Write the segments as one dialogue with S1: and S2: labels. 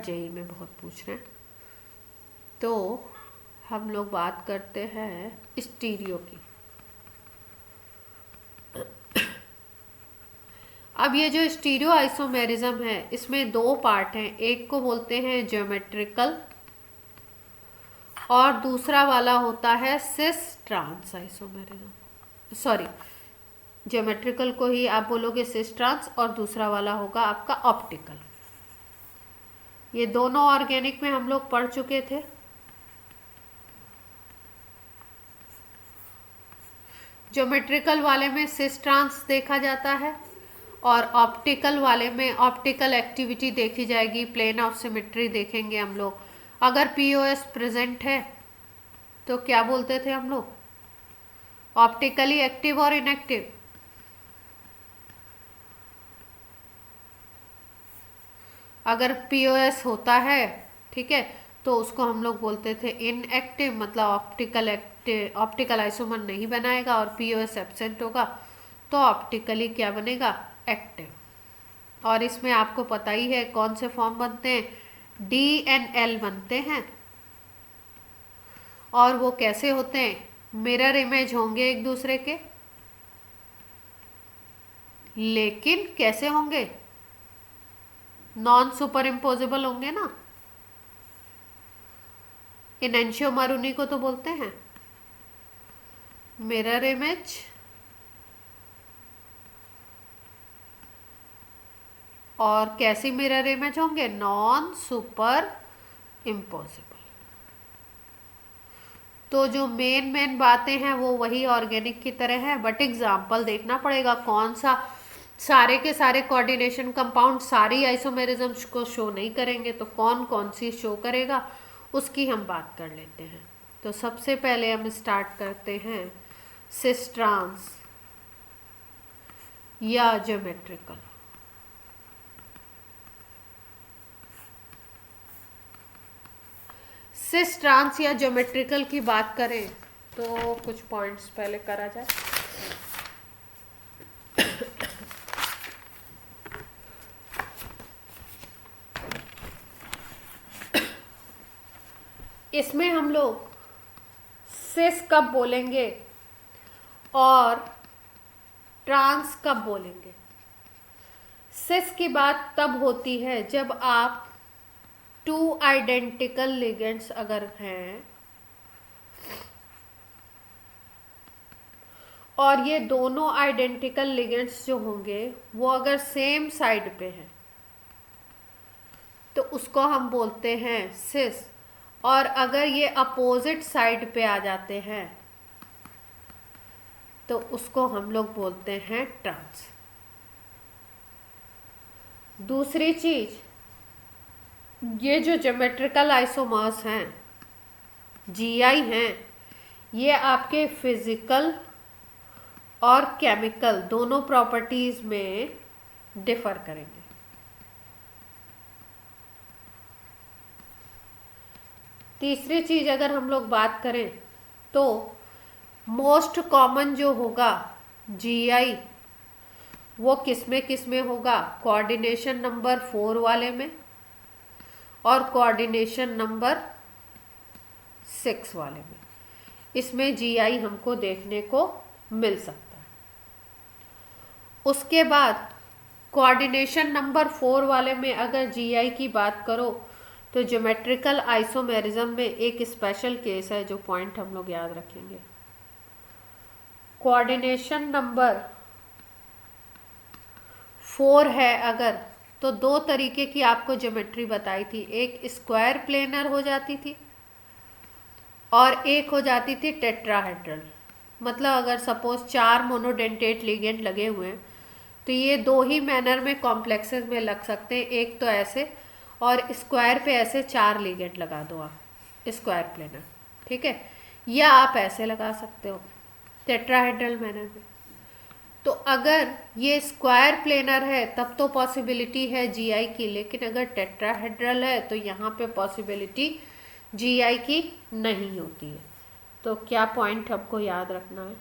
S1: JEE में बहुत पूछ रहे हैं। तो हम लोग बात करते हैं स्टीरियो की। अब ये जो स्टीरियो आइसोमेरिज्म है इसमें दो पार्ट हैं, एक को बोलते हैं ज्योमेट्रिकल और दूसरा वाला होता है cis trans isomerism. Sorry, geometrical को ही आप बोलोगे सिस ट्रांस और दूसरा वाला होगा आपका ऑप्टिकल। ये दोनों ऑर्गेनिक में हम लोग पढ़ चुके थे। ज्योमेट्रिकल वाले में सिस ट्रांस देखा जाता है और ऑप्टिकल वाले में ऑप्टिकल एक्टिविटी देखी जाएगी, प्लेन ऑफ सिमेट्री देखेंगे हम लोग। अगर पीओएस प्रेजेंट है तो क्या बोलते थे हम लोग, ऑप्टिकली एक्टिव और इनएक्टिव। अगर पीओएस होता है, ठीक है, तो उसको हम लोग बोलते थे इनएक्टिव, मतलब ऑप्टिकल आइसोमर नहीं बनाएगा, और पीओएस एब्सेंट होगा तो ऑप्टिकली क्या बनेगा, एक्टिव। और इसमें आपको पता ही है कौन से फॉर्म बनते हैं, डी एंड एल बनते हैं। और वो कैसे होते हैं, मिरर इमेज होंगे एक दूसरे के, लेकिन कैसे होंगे, नॉन सुपर इम्पोजेबल होंगे ना। इनेंशियोमर उन्हीं को तो बोलते हैं, मिरर इमेज और कैसी मिरर इमेज होंगे, नॉन सुपर इम्पोसिबल। तो जो मेन बातें हैं वो वही ऑर्गेनिक की तरह है, बट एग्जाम्पल देखना पड़ेगा कौन सा। सारे के सारे कोऑर्डिनेशन कंपाउंड सारी आइसोमेरिज्म को शो नहीं करेंगे, तो कौन कौन सी शो करेगा उसकी हम बात कर लेते हैं। तो सबसे पहले हम स्टार्ट करते हैं सिस ट्रांस या ज्योमेट्रिकल। सिस ट्रांस या ज्योमेट्रिकल की बात करें तो कुछ पॉइंट्स पहले करा जाए। इसमें हम लोग सिस कब बोलेंगे और ट्रांस कब बोलेंगे। सिस की बात तब होती है जब आप टू आइडेंटिकल लिगेंड्स अगर हैं और ये दोनों आइडेंटिकल लिगेंड्स जो होंगे वो अगर सेम साइड पे हैं तो उसको हम बोलते हैं सिस। और अगर ये अपोजिट साइड पे आ जाते हैं तो उसको हम लोग बोलते हैं ट्रांस। दूसरी चीज, ये जो ज्योमेट्रिकल आइसोमर्स हैं, जीआई हैं, ये आपके फिजिकल और केमिकल दोनों प्रॉपर्टीज में डिफर करेंगे। तीसरी चीज अगर हम लोग बात करें तो मोस्ट कॉमन जो होगा जीआई वो किसमें होगा, कोऑर्डिनेशन नंबर 4 वाले में और कोऑर्डिनेशन नंबर 6 वाले में। इसमें जीआई हमको देखने को मिल सकता है। उसके बाद कोऑर्डिनेशन नंबर 4 वाले में अगर जीआई की बात करो तो ज्योमेट्रिकल आइसोमेरिज्म में एक स्पेशल केस है जो पॉइंट हम लोग याद रखेंगे। कोऑर्डिनेशन नंबर 4 है अगर, तो दो तरीके की आपको ज्योमेट्री बताई थी, एक स्क्वायर प्लेनर हो जाती थी और एक हो जाती थी टेट्राहेड्रल। मतलब अगर सपोज 4 मोनोडेंटेट लिगेंड लगे हुए हैं तो ये दो ही मैनर में कॉम्प्लेक्सेस में लग सकते हैं, एक तो ऐसे और स्क्वायर पे ऐसे 4 लिगेंड लगा दो आप स्क्वायर प्लेनर, ठीक है, या आप ऐसे लगा सकते हो टेट्राहेड्रल मैनर में। तो अगर ये स्क्वायर प्लेनर है तब तो पॉसिबिलिटी है जीआई की, लेकिन अगर टेट्राहेड्रल है तो यहाँ पे पॉसिबिलिटी जीआई की नहीं होती है। तो क्या पॉइंट हमको याद रखना है,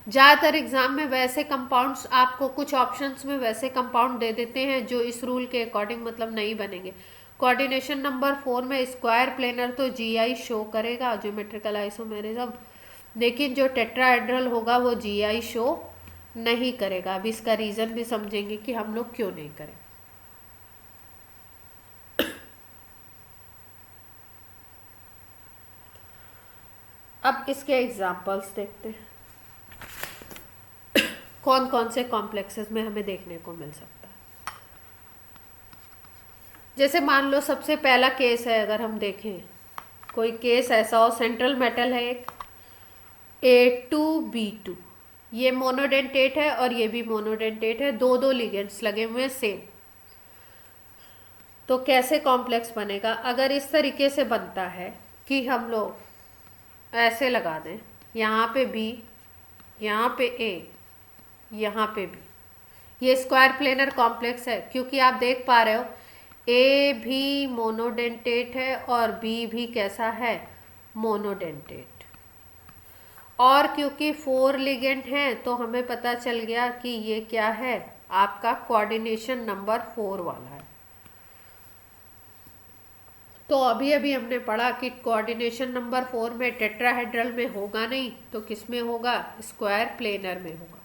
S1: ज़्यादातर एग्जाम में वैसे कंपाउंड्स आपको कुछ ऑप्शंस में वैसे कंपाउंड दे देते हैं जो इस रूल के अकॉर्डिंग मतलब नहीं बनेंगे। कोऑर्डिनेशन नंबर 4 में स्क्वायर प्लेनर तो जीआई शो करेगा, ज्योमेट्रिकल आइसोमेरिज्म, लेकिन जो टेट्राहेड्रल होगा वो जीआई शो नहीं करेगा। अब इसका रीज़न भी समझेंगे कि हम लोग क्यों नहीं करें। अब इसके एग्जाम्पल्स देखते हैं कौन कौन से कॉम्प्लेक्सेस में हमें देखने को मिल सकता है। जैसे मान लो सबसे पहला केस है, अगर हम देखें कोई केस ऐसा हो, सेंट्रल मेटल है एक A2B2, ये मोनोडेंटेट है और ये भी मोनोडेंटेट है, दो दो लिगेंड्स लगे हुए हैं सेम। तो कैसे कॉम्प्लेक्स बनेगा? अगर इस तरीके से बनता है कि हम लोग ऐसे लगा दें, यहाँ पे B, यहाँ पे A, यहाँ पे B, ये स्क्वायर प्लेनर कॉम्प्लेक्स है क्योंकि आप देख पा रहे हो A भी मोनोडेंटेट है और B भी कैसा है? मोनोडेंटेट। और क्योंकि 4 लिगेंड हैं तो हमें पता चल गया कि ये क्या है? आपका कोऑर्डिनेशन नंबर 4 वाला है। तो अभी अभी हमने पढ़ा कि कोऑर्डिनेशन नंबर 4 में टेट्राहेड्रल में होगा नहीं, तो किस में होगा? स्क्वायर प्लेनर में होगा।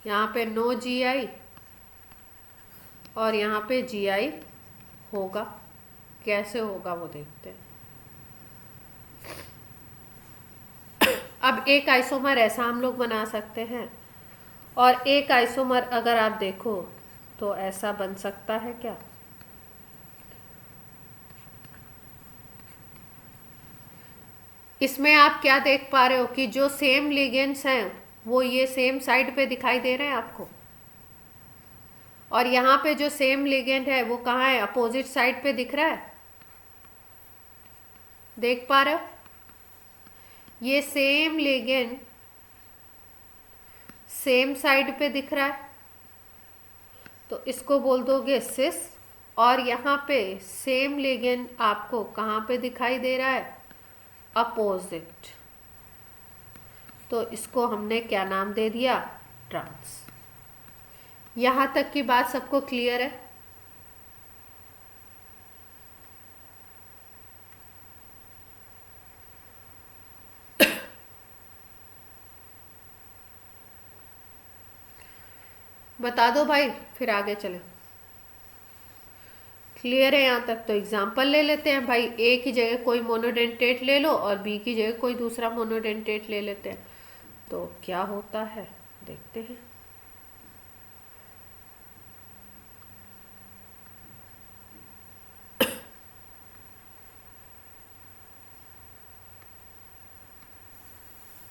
S1: यहाँ पे नो जीआई और यहाँ पे जीआई होगा। कैसे होगा वो देखते हैं। अब एक आइसोमर ऐसा हम लोग बना सकते हैं और एक आइसोमर अगर आप देखो तो ऐसा बन सकता है क्या? इसमें आप क्या देख पा रहे हो कि जो सेम लिगेंड्स हैं वो ये सेम साइड पे दिखाई दे रहे हैं आपको, और यहाँ पे जो सेम लिगेंड है वो कहाँ है? अपोजिट साइड पे दिख रहा है। देख पा रहे हो? ये सेम लिगेंड सेम साइड पे दिख रहा है, तो इसको बोल दोगे सिस। और यहाँ पे सेम लिगेंड आपको कहाँ पे दिखाई दे रहा है? अपोजिट। तो इसको हमने क्या नाम दे दिया? ट्रांस। यहाँ तक की बात सबको क्लियर है? बता दो भाई, फिर आगे चले। क्लियर है यहाँ तक? तो एग्जाम्पल ले लेते हैं भाई। ए की जगह कोई मोनोडेंटेट ले लो और बी की जगह कोई दूसरा मोनोडेंटेट ले लेते हैं, तो क्या होता है देखते हैं।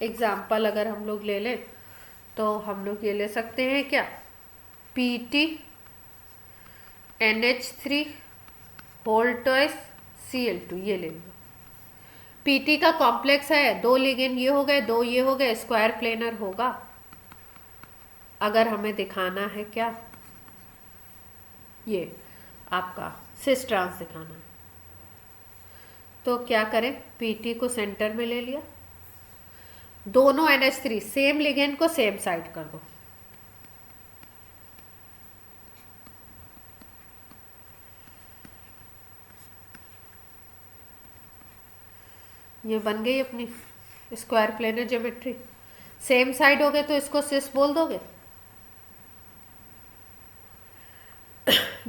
S1: एग्जाम्पल अगर हम लोग ले लें तो हम लोग ये ले सकते हैं क्या? PT NH3 whole twice Cl2, ये ले लो। PT का कॉम्प्लेक्स है, दो लिगेंड ये हो गए, दो ये हो गए, स्क्वायर प्लेनर होगा। अगर हमें दिखाना है क्या? ये आपका सिस ट्रांस दिखाना है, तो क्या करें? PT को सेंटर में ले लिया, दोनों NH3 सेम लिगेंड को सेम साइड कर दो। ये बन गई अपनी square planar geometry. Same side हो गए तो इसको सिस बोल दोगे।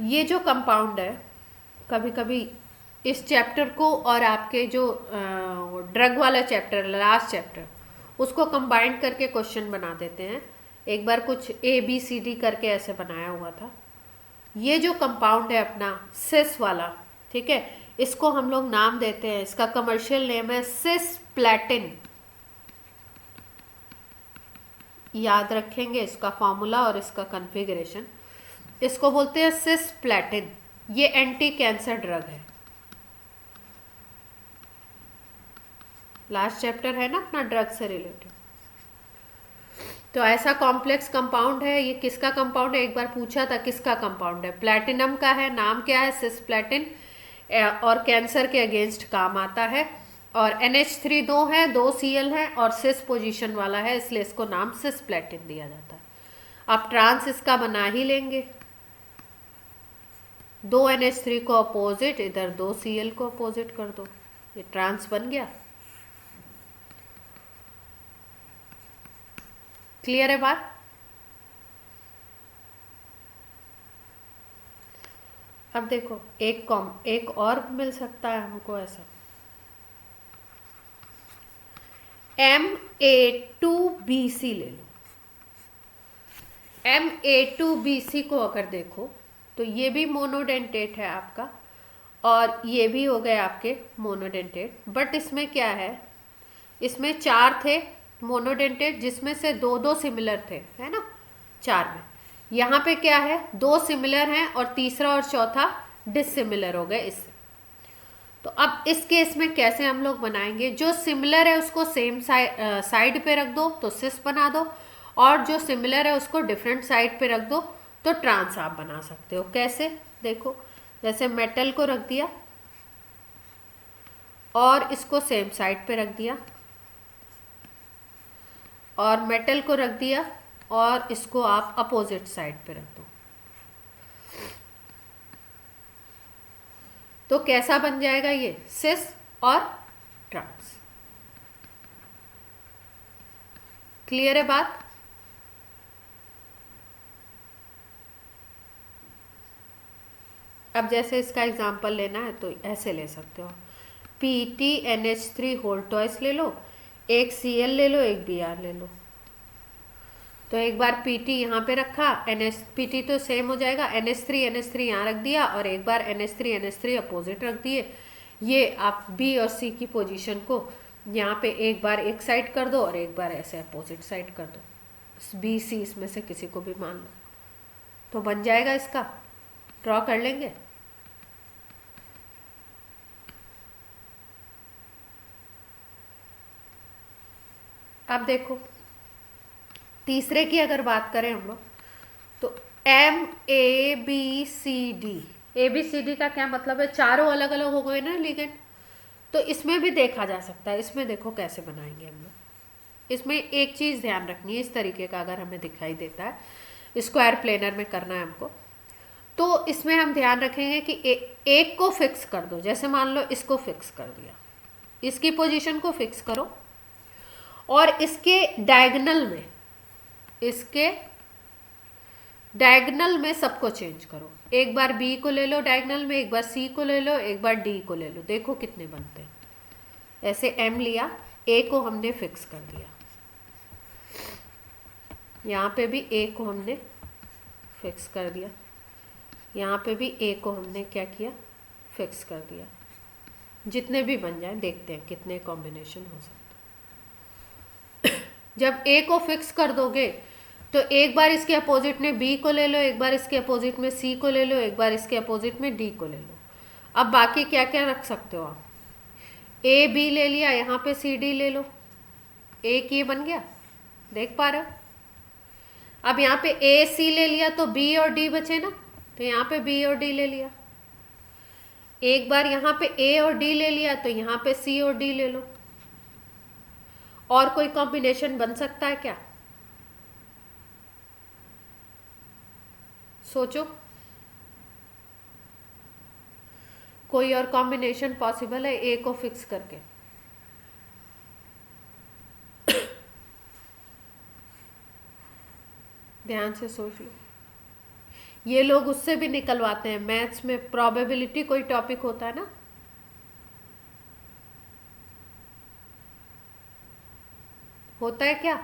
S1: ये जो कंपाउंड है, कभी कभी इस चैप्टर को और आपके जो ड्रग वाला चैप्टर, लास्ट चैप्टर, उसको कंबाइंड करके क्वेश्चन बना देते हैं। एक बार कुछ ABCD करके ऐसे बनाया हुआ था। ये जो कंपाउंड है अपना सिस वाला, ठीक है, इसको हम लोग नाम देते हैं, इसका कमर्शियल नेम है सिस प्लेटिन। याद रखेंगे इसका फॉर्मूला और इसका कॉन्फ़िगरेशन। इसको बोलते हैं सिस प्लेटिन। ये एंटी कैंसर ड्रग है। लास्ट चैप्टर है ना अपना ड्रग से रिलेटेड। तो ऐसा कॉम्प्लेक्स कंपाउंड है। ये किसका कंपाउंड है? एक बार पूछा था किसका कंपाउंड है? प्लैटिनम का है। नाम क्या है? सिस प्लेटिन। और कैंसर के अगेंस्ट काम आता है और NH3 दो है, 2 Cl है और सिस पोजीशन वाला है, इसलिए इसको नाम सिस प्लेटिन दिया जाता है। आप ट्रांस इसका बना ही लेंगे, 2 NH3 को अपोजिट, इधर 2 Cl को अपोजिट कर दो, ये ट्रांस बन गया। क्लियर है बात? अब देखो एक और मिल सकता है हमको ऐसा, Ma2Bc ले लो। Ma2Bc को अगर देखो तो ये भी मोनोडेंटेट है आपका और ये भी हो गए आपके मोनोडेंटेट, बट इसमें क्या है, इसमें 4 थे मोनोडेंटेट जिसमें से 2 सिमिलर थे, है ना, 4 में। यहाँ पे क्या है, 2 सिमिलर हैं और तीसरा और चौथा डिसिमिलर हो गए इससे। तो अब इस केस में कैसे हम लोग बनाएंगे, जो सिमिलर है उसको सेम साइड पे रख दो तो सिस बना दो, और जो सिमिलर है उसको डिफरेंट साइड पे रख दो तो ट्रांस आप बना सकते हो। कैसे, देखो, जैसे मेटल को रख दिया और इसको सेम साइड पे रख दिया, और मेटल को रख दिया और इसको आप अपोजिट साइड पे रख दो, तो कैसा बन जाएगा ये, सिस और ट्रांस। क्लियर है बात? अब जैसे इसका एग्जांपल लेना है तो ऐसे ले सकते हो, PTNH3 होल ट्वाइस ले लो, एक Cl ले लो, एक Br ले लो। तो एक बार PT यहाँ पे रखा, PT तो सेम हो जाएगा, NH3 यहाँ रख दिया, और एक बार NH3 अपोजिट रख दिए। ये आप B और C की पोजीशन को यहाँ पे एक बार एक साइड कर दो और एक बार ऐसे अपोजिट साइड कर दो, B C इसमें से किसी को भी मान लो, तो बन जाएगा। इसका ड्रॉ कर लेंगे। अब देखो तीसरे की अगर बात करें हम लोग तो MABCD, ABCD का क्या मतलब है, चारों अलग अलग हो गए ना लिगेंड, तो इसमें भी देखा जा सकता है। इसमें देखो कैसे बनाएंगे हम लोग। इसमें एक चीज़ ध्यान रखनी है, इस तरीके का अगर हमें दिखाई देता है, स्क्वायर प्लेनर में करना है हमको, तो इसमें हम ध्यान रखेंगे कि एक को फिक्स कर दो। जैसे मान लो इसको फिक्स कर दिया, इसकी पोजीशन को फिक्स करो, और इसके डायगोनल में सबको चेंज करो। एक बार B को ले लो डायगोनल में, एक बार C को ले लो, एक बार D को ले लो, देखो कितने बनते हैं। ऐसे M लिया, A को हमने फिक्स कर दिया, यहाँ पे भी A को हमने फिक्स कर दिया, यहाँ पे भी A को हमने क्या किया, फिक्स कर दिया। जितने भी बन जाए देखते हैं कितने कॉम्बिनेशन हो सकते हैं। जब A को फिक्स कर दोगे तो एक बार इसके अपोजिट में B को ले लो, एक बार इसके अपोजिट में C को ले लो, एक बार इसके अपोजिट में D को ले लो। अब बाकी क्या क्या रख सकते हो आप, A B ले लिया, यहाँ पे C D ले लो, एक ये बन गया, देख पा रहे हो। अब यहाँ पे A C ले लिया तो B और D बचे ना, तो यहाँ पे B और D ले लिया। एक बार यहाँ पे A और D ले लिया तो यहाँ पे C और D ले लो। और कोई कॉम्बिनेशन बन सकता है क्या, सोचो, कोई और कॉम्बिनेशन पॉसिबल है A को फिक्स करके? ध्यान से सोच लो। ये लोग उससे भी निकलवाते हैं, मैथ्स में प्रोबेबिलिटी कोई टॉपिक होता है ना, होता है क्या?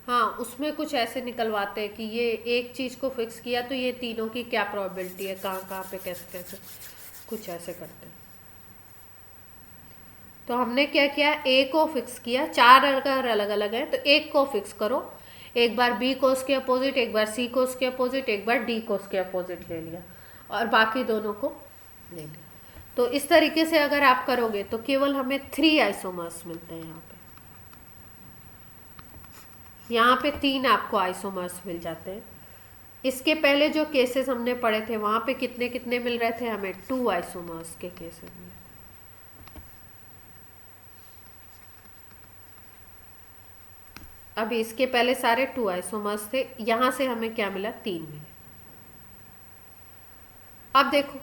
S1: हाँ, उसमें कुछ ऐसे निकलवाते हैं कि ये एक चीज़ को फिक्स किया तो ये तीनों की क्या प्रोबेबिलिटी है, कहाँ कहाँ पे कैसे कैसे, कुछ ऐसे करते हैं। तो हमने क्या किया, A को फिक्स किया, 4 अगर अलग अलग है तो एक को फिक्स करो, एक बार B को उसके अपोजिट, एक बार C को उसके अपोजिट, एक बार D को उसके अपोजिट ले लिया, और बाकी दोनों को ले लिया। तो इस तरीके से अगर आप करोगे तो केवल हमें 3 आइसोमर्स मिलते हैं। यहाँ पे 3 आपको आइसोमर्स मिल जाते हैं, इसके पहले जो केसेस हमने पढ़े थे वहां पे कितने कितने मिल रहे थे हमें? 2 आइसोमर्स के केसेस में। अभी इसके पहले सारे 2 आइसोमर्स थे, यहां से हमें क्या मिला? 3 मिले। अब देखो,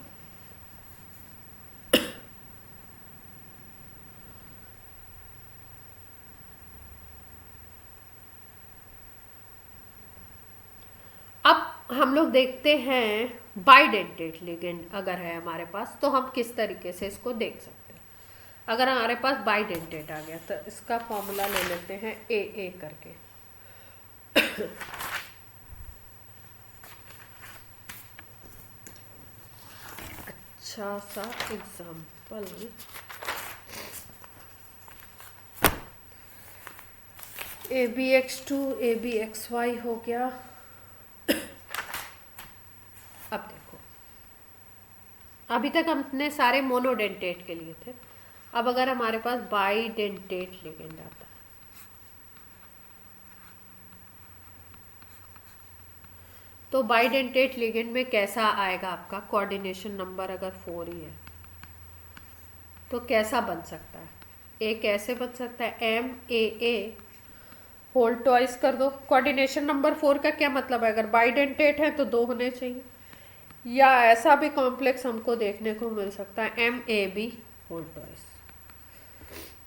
S1: अब हम लोग देखते हैं बाइडेंटेट लिगेंड अगर है हमारे पास तो हम किस तरीके से इसको देख सकते हैं। अगर हमारे पास बाइडेंटेट आ गया तो इसका फॉर्मूला ले लेते हैं ए करके। अच्छा सा एग्जाम्पल, ABX2 ABXY हो गया। अब देखो, अभी तक हमने सारे मोनोडेंटेट के लिए थे। अब अगर हमारे पास बाइडेंटेट लिगेंड आता है तो बाइडेंटेट लिगेंड में कैसा आएगा आपका कोऑर्डिनेशन नंबर? अगर 4 ही है तो कैसा बन सकता है? एक ऐसे बन सकता है MAA होल ट्वाइस कर दो। कोऑर्डिनेशन नंबर 4 का क्या मतलब है? अगर बाइडेंटेट है तो 2 होने चाहिए। या ऐसा भी कॉम्प्लेक्स हमको देखने को मिल सकता है MAB होल ट्वाइस।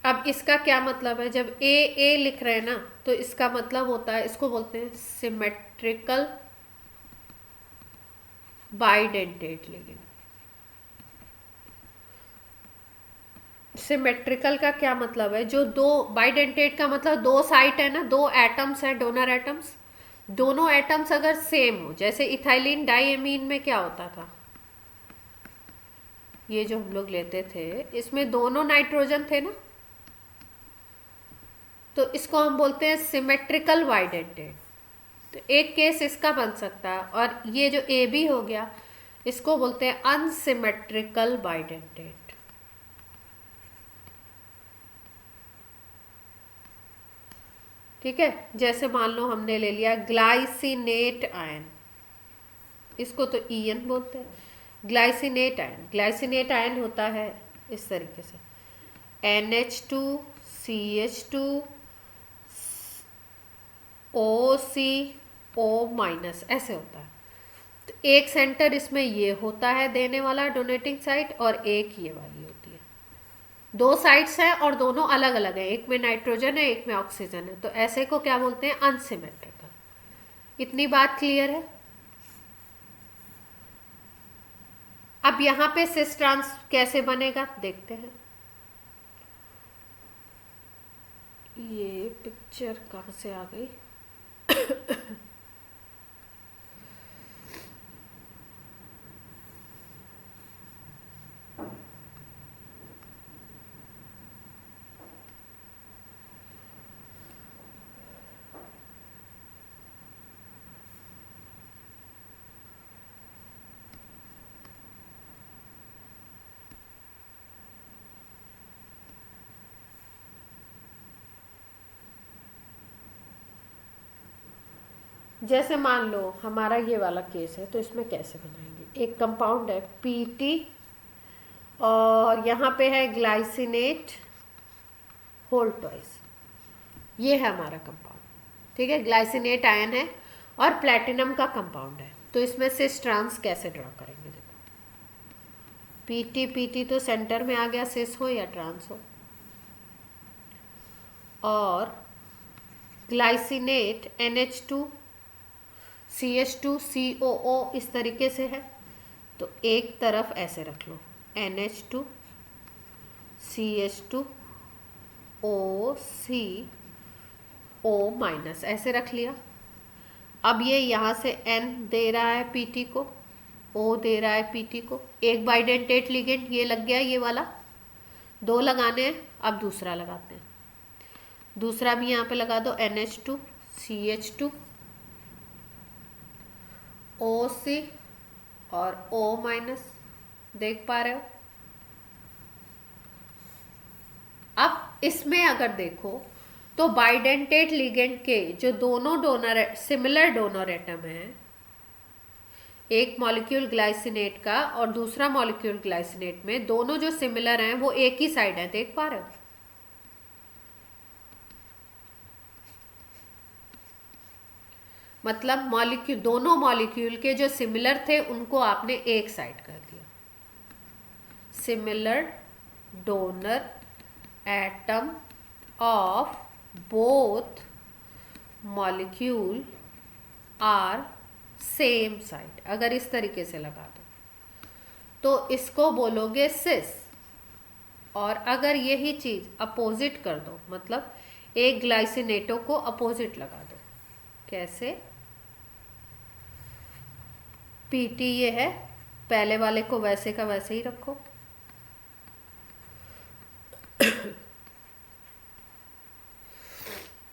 S1: अब इसका क्या मतलब है? जब AA लिख रहे हैं ना तो इसका मतलब होता है, इसको बोलते हैं सिमेट्रिकल बाइडेंटेट लिगेंड। सिमेट्रिकल का क्या मतलब है? जो दो, बाइडेंटेट का मतलब 2 साइट है ना, 2 एटम्स है, डोनर एटम्स, दोनों एटम्स अगर सेम हो, जैसे इथाइलिन डाइएमीन में क्या होता था, ये जो हम लोग लेते थे इसमें दोनों नाइट्रोजन थे ना, तो इसको हम बोलते हैं सिमेट्रिकल बाइडेंटेट। तो एक केस इसका बन सकता है। और ये जो AB हो गया इसको बोलते हैं अनसिमेट्रिकल बाइडेंटेट। ठीक है, जैसे मान लो हमने ले लिया ग्लाइसिनेट आयन, इसको तो EN बोलते हैं। ग्लाइसिनेट आयन, ग्लाइसिनेट आयन होता है इस तरीके से NH2 CH2 OCO- ऐसे होता है। तो एक सेंटर इसमें ये होता है देने वाला डोनेटिंग साइट, और एक ये वाली होती है। 2 साइट्स हैं और दोनों अलग अलग हैं, एक में नाइट्रोजन है एक में ऑक्सीजन है, तो ऐसे को क्या बोलते हैं? अनसिमेट्रिकल। इतनी बात क्लियर है? अब यहाँ पे सिस ट्रांस कैसे बनेगा देखते हैं। ये पिक्चर कहाँ से आ गई? जैसे मान लो हमारा ये वाला केस है तो इसमें कैसे बनाएंगे? एक कंपाउंड है PT और यहाँ पे है ग्लाइसिनेट होल ट्वाइस, ये है हमारा कंपाउंड। ठीक है, ग्लाइसिनेट आयन है और प्लेटिनम का कंपाउंड है। तो इसमें सिस ट्रांस कैसे ड्रॉ करेंगे? देखो, PT तो सेंटर में आ गया, सिस हो या ट्रांस हो, और ग्लाइसिनेट NH2 CH2 COO इस तरीके से है। तो एक तरफ ऐसे रख लो NH2 CH2 OCO- ऐसे रख लिया। अब ये यहाँ से N दे रहा है PT को, O दे रहा है PT को। एक बाइडेंटेट लिगेंड ये लग गया, ये वाला 2 लगाने हैं। अब दूसरा लगाते हैं, दूसरा भी यहाँ पे लगा दो NH2 CH2 OC और O-, देख पा रहे हो? अब इसमें अगर देखो तो बाइडेंटेट लिगेंड के जो दोनों डोनर, सिमिलर डोनर एटम हैं, एक मॉलिक्यूल ग्लाइसिनेट का और दूसरा मॉलिक्यूल ग्लाइसिनेट में दोनों जो सिमिलर हैं वो एक ही साइड है, देख पा रहे हो? मतलब मॉलिक्यूल, दोनों मॉलिक्यूल के जो सिमिलर थे उनको आपने एक साइड कर दिया। Similar donor atom of both molecule are same side, अगर इस तरीके से लगा दो तो इसको बोलोगे सिस। और अगर यही चीज अपोजिट कर दो, मतलब एक ग्लाइसिनेटो को अपोजिट लगा दो, कैसे? पीटी ये है, पहले वाले को वैसे का वैसे ही रखो,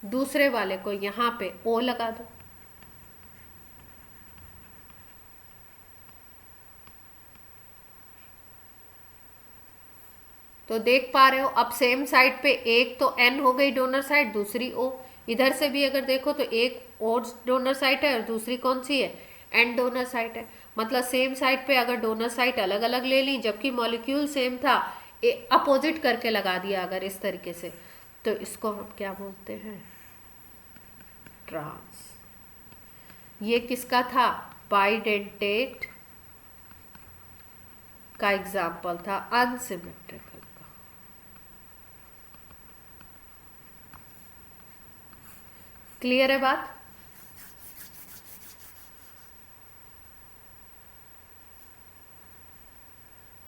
S1: दूसरे वाले को यहां पे ओ लगा दो। तो देख पा रहे हो अब सेम साइड पे एक तो एन हो गई डोनर साइड, दूसरी ओ। इधर से भी अगर देखो तो एक और डोनर साइड है और दूसरी कौन सी है? एन डोनर साइड है। मतलब सेम साइड पे अगर डोनर साइड अलग अलग ले ली, जबकि मॉलिक्यूल सेम था, अपोजिट करके लगा दिया अगर इस तरीके से, तो इसको हम क्या बोलते हैं? ट्रांस। ये किसका था? बाइडेंटेट का एग्जाम्पल था, अनसिमेट्रिकल का। क्लियर है बात?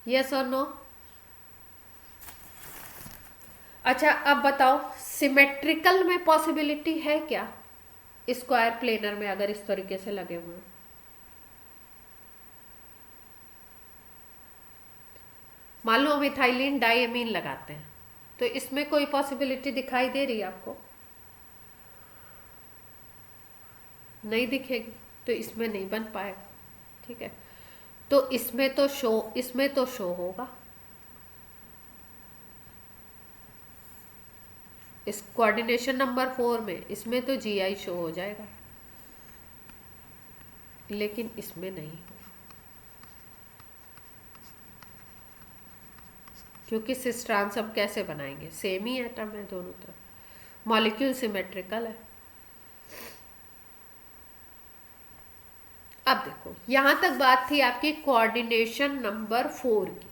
S1: यस और नो? अच्छा अब बताओ, सिमेट्रिकल में पॉसिबिलिटी है क्या स्क्वायर प्लेनर में अगर इस तरीके से लगे हुए हैं? मान लो हम इथाइलिन डाइएमीन लगाते हैं, तो इसमें कोई पॉसिबिलिटी दिखाई दे रही है आपको? नहीं दिखेगी, तो इसमें नहीं बन पाएगा। ठीक है, तो इसमें तो शो होगा। इस कोऑर्डिनेशन नंबर 4 में इसमें तो जीआई शो हो जाएगा, लेकिन इसमें नहीं, क्योंकि सिस ट्रांस हम कैसे बनाएंगे? सेम ही एटम है दोनों तरफ, मॉलिक्यूल सिमेट्रिकल है। अब देखो, यहां तक बात थी आपकी कोऑर्डिनेशन नंबर 4 की।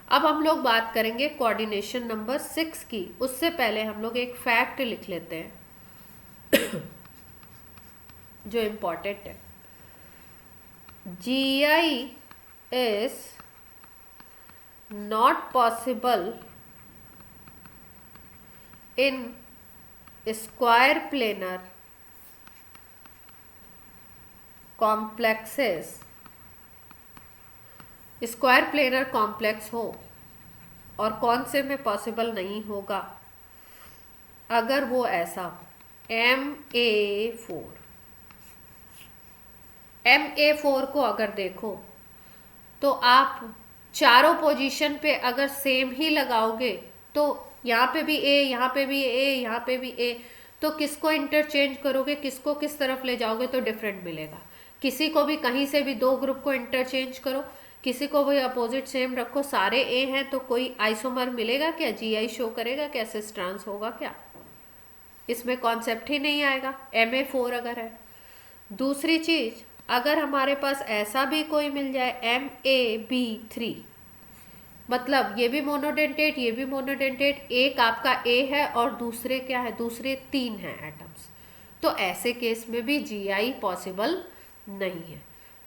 S1: अब हम लोग बात करेंगे कोऑर्डिनेशन नंबर 6 की। उससे पहले हम लोग एक फैक्ट लिख लेते हैं जो इम्पोर्टेंट है। GI is not possible in square planar complexes। Square planar complex हो, और कौन से में पॉसिबल नहीं होगा? अगर वो ऐसा हो, MA4। MA4 को अगर देखो तो आप चारों पोजीशन पे अगर सेम ही लगाओगे, तो यहाँ पे भी A, यहाँ पे भी A, यहाँ पे भी A, तो किसको इंटरचेंज करोगे, किसको किस तरफ ले जाओगे तो डिफरेंट मिलेगा। किसी को भी कहीं से भी दो ग्रुप को इंटरचेंज करो, किसी को भी अपोजिट सेम रखो, सारे A हैं, तो कोई आइसोमर मिलेगा क्या? GI शो करेगा क्या? सिस ट्रांस होगा क्या? इसमें कॉन्सेप्ट ही नहीं आएगा MA4 अगर है। दूसरी चीज, अगर हमारे पास ऐसा भी कोई मिल जाए MAB3, मतलब ये भी मोनोडेंटेट, ये भी मोनोडेंटेट, एक आपका A है और दूसरे क्या है? दूसरे 3 हैं एटम्स, तो ऐसे केस में भी GI पॉसिबल नहीं है।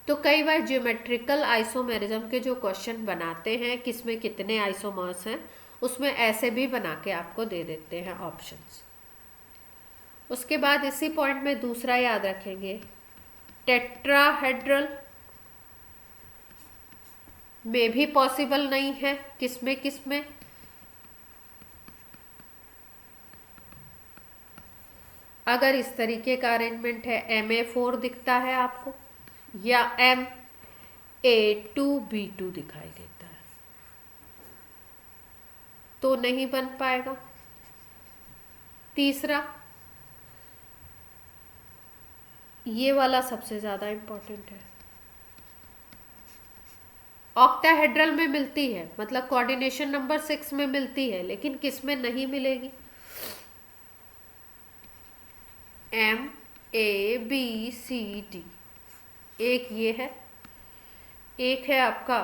S1: तो कई बार ज्योमेट्रिकल आइसोमेरिज्म के जो क्वेश्चन बनाते हैं, किसमें कितने आइसोमर्स हैं, उसमें ऐसे भी बना के आपको दे देते हैं ऑप्शंस। उसके बाद इसी पॉइंट में दूसरा याद रखेंगे, टेट्राहेड्रल में भी पॉसिबल नहीं है। किसमें किसमें? अगर इस तरीके का अरेंजमेंट है, MA4 दिखता है आपको या MA2B2 दिखाई देता है, तो नहीं बन पाएगा। तीसरा, ये वाला सबसे ज्यादा इंपॉर्टेंट है, ऑक्टाहेड्रल में मिलती है, मतलब कोऑर्डिनेशन नंबर 6 में मिलती है, लेकिन किस में नहीं मिलेगी? MABCD, एक ये है, एक है आपका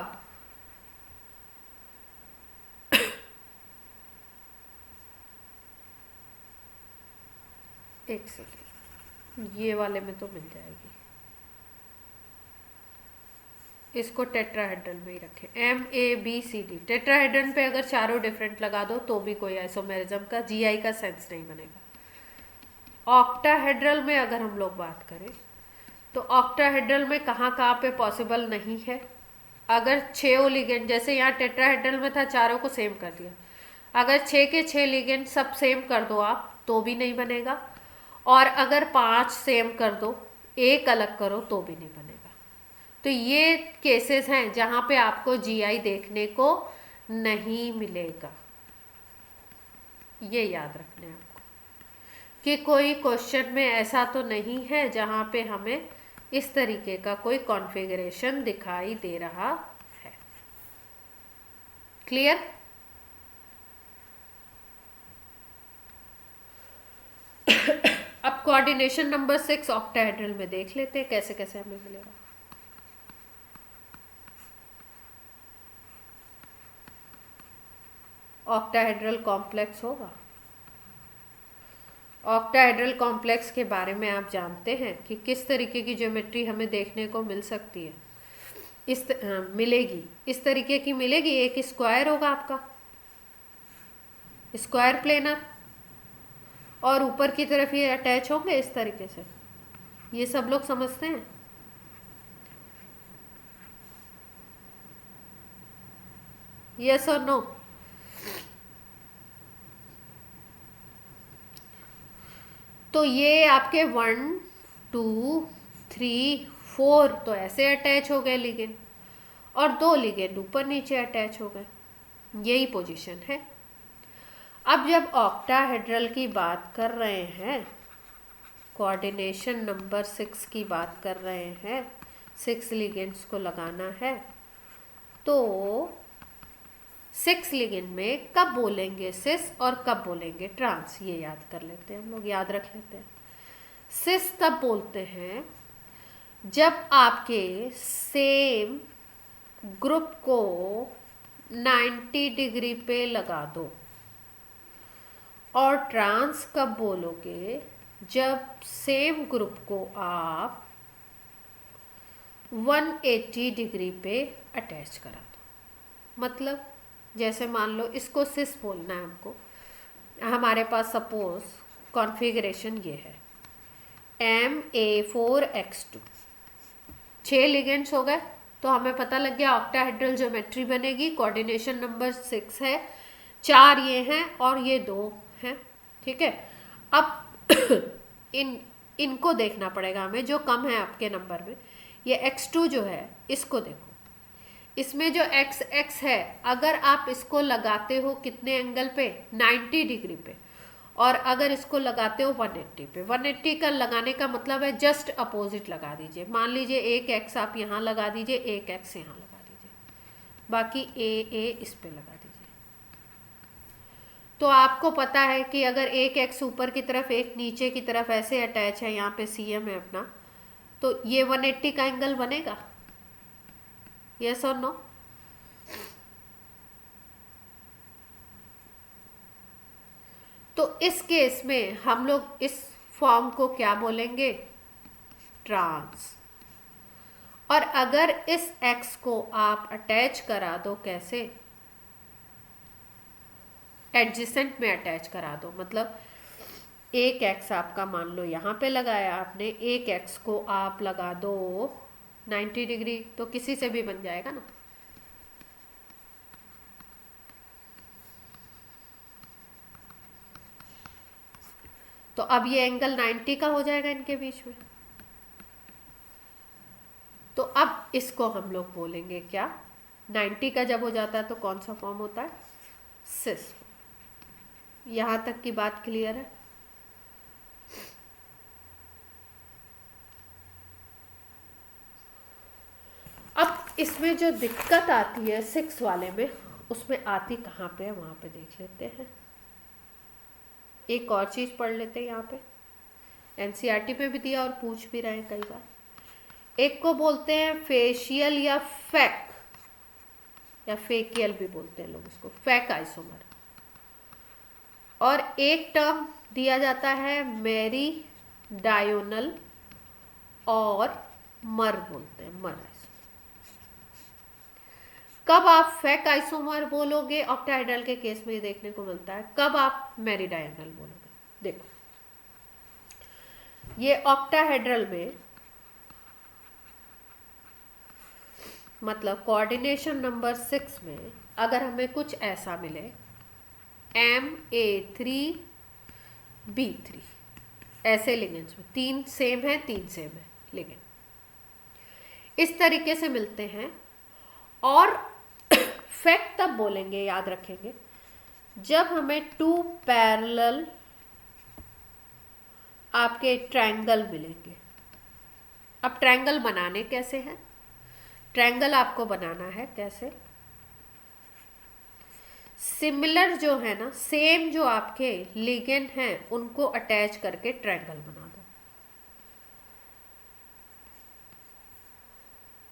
S1: एक सेकेंड, ये वाले में तो मिल जाएगी, इसको टेट्राहेड्रल में ही रखें। MABCD टेट्राहेड्रल पे अगर चारों डिफरेंट लगा दो तो भी कोई आइसोमेरिज्म का GI का सेंस नहीं बनेगा। ऑक्टाहेड्रल में अगर हम लोग बात करें तो ऑक्टाहेड्रल में कहाँ कहाँ पे पॉसिबल नहीं है? अगर 6 लिगेंड, जैसे यहाँ टेट्राहेड्रल में था, चारों को सेम कर दिया, अगर 6 के 6 लिगेंड सब सेम कर दो आप तो भी नहीं बनेगा, और अगर 5 सेम कर दो, एक अलग करो तो भी नहीं बनेगा। तो ये केसेस हैं जहाँ पे आपको GI देखने को नहीं मिलेगा, ये याद रखना है आपको, कि कोई क्वेश्चन में ऐसा तो नहीं है जहाँ पे हमें इस तरीके का कोई कॉन्फ़िगरेशन दिखाई दे रहा है। क्लियर? अब कोऑर्डिनेशन नंबर 6 ऑक्टाहेड्रल में देख लेते हैं कैसे कैसे हमें मिलेगा। ऑक्टाहेड्रल कॉम्प्लेक्स होगा। ऑक्टाहेड्रल कॉम्प्लेक्स के बारे में आप जानते हैं कि किस तरीके की ज्योमेट्री हमें देखने को मिल सकती है, मिलेगी, इस तरीके की मिलेगी। एक स्क्वायर होगा आपका, स्क्वायर प्लेनर, और ऊपर की तरफ ये अटैच होंगे इस तरीके से, ये सब लोग समझते हैं। यस और नो? तो ये आपके 1 2 3 4 तो ऐसे अटैच हो गए लिगेंड, और 2 लिगेंड ऊपर नीचे अटैच हो गए, यही पोजीशन है। अब जब ऑक्टाहेड्रल की बात कर रहे हैं, कोऑर्डिनेशन नंबर 6 की बात कर रहे हैं, 6 लिगेंड्स को लगाना है, तो 6 लिगेंड में कब बोलेंगे सिस और कब बोलेंगे ट्रांस, ये याद कर लेते हैं हम लोग, याद रख लेते हैं। सिस तब बोलते हैं जब आपके सेम ग्रुप को 90 डिग्री पे लगा दो, और ट्रांस कब बोलोगे? जब सेम ग्रुप को आप 180 डिग्री पे अटैच करा दो। मतलब जैसे मान लो इसको सिस बोलना है हमको, हमारे पास सपोज कॉन्फ़िगरेशन ये है MA4X2, 6 लिगेंड्स हो गए, तो हमें पता लग गया ऑक्टाहेड्रल ज्योमेट्री बनेगी। कोऑर्डिनेशन नंबर 6 है, 4 ये हैं और ये 2 हैं, ठीक है। अब इनको देखना पड़ेगा हमें, जो कम है आपके नंबर में। ये X2 जो है, इसको देखो, इसमें जो XX है, अगर आप इसको लगाते हो कितने एंगल पे? 90 डिग्री पे, और अगर इसको लगाते हो 180 पे, 180 का लगाने का मतलब है जस्ट अपोजिट लगा दीजिए। मान लीजिए एक X आप यहाँ लगा दीजिए, एक X यहाँ लगा दीजिए, बाकी A इस पे लगा दीजिए। तो आपको पता है कि अगर एक X ऊपर की तरफ एक नीचे की तरफ ऐसे अटैच है, यहाँ पे CM है अपना, तो ये 180 का एंगल बनेगा। यस और नो? तो इस केस में हम लोग इस फॉर्म को क्या बोलेंगे? ट्रांस। और अगर इस X को आप अटैच करा दो, कैसे? एडजेसेंट में अटैच करा दो, मतलब एक X आपका मान लो यहाँ पे लगाया आपने, एक X को आप लगा दो 90 डिग्री, तो किसी से भी बन जाएगा ना। तो अब ये एंगल 90 का हो जाएगा इनके बीच में। तो अब इसको हम लोग बोलेंगे क्या? 90 का जब हो जाता है तो कौन सा फॉर्म होता है? सिस। यहाँ तक की बात क्लियर है? अब इसमें जो दिक्कत आती है 6 वाले में, उसमें आती कहाँ पे है वहाँ पे देख लेते हैं। एक और चीज़ पढ़ लेते हैं यहाँ पे, एनसीईआरटी में भी दिया और पूछ भी रहे हैं कई बार। एक को बोलते हैं फेशियल या फैक, या फेकियल भी बोलते हैं लोग इसको, फैक आइसोमर। और एक टर्म दिया जाता है मेरीडायोनल, और मर बोलते हैं, मर आइसोमर। कब आप फैक आइसोमर बोलोगे ऑक्टाहेड्रल के केस में ये देखने को मिलता है, कब आप मेरीडायोनल बोलोगे। देखो ये ऑक्टाहेड्रल में मतलब कोऑर्डिनेशन नंबर 6 में अगर हमें कुछ ऐसा मिले MA3B3, ऐसे लिगेंड्स में 3 सेम है 3 सेम है लिगेंड, इस तरीके से मिलते हैं। और फैक्ट तब बोलेंगे, याद रखेंगे, जब हमें 2 पैरेलल आपके ट्रायंगल मिलेंगे। अब ट्रायंगल बनाने कैसे हैं, ट्रायंगल आपको बनाना है कैसे, सिमिलर जो है ना, सेम जो आपके लिगेंड हैं उनको अटैच करके ट्रायंगल बना दो।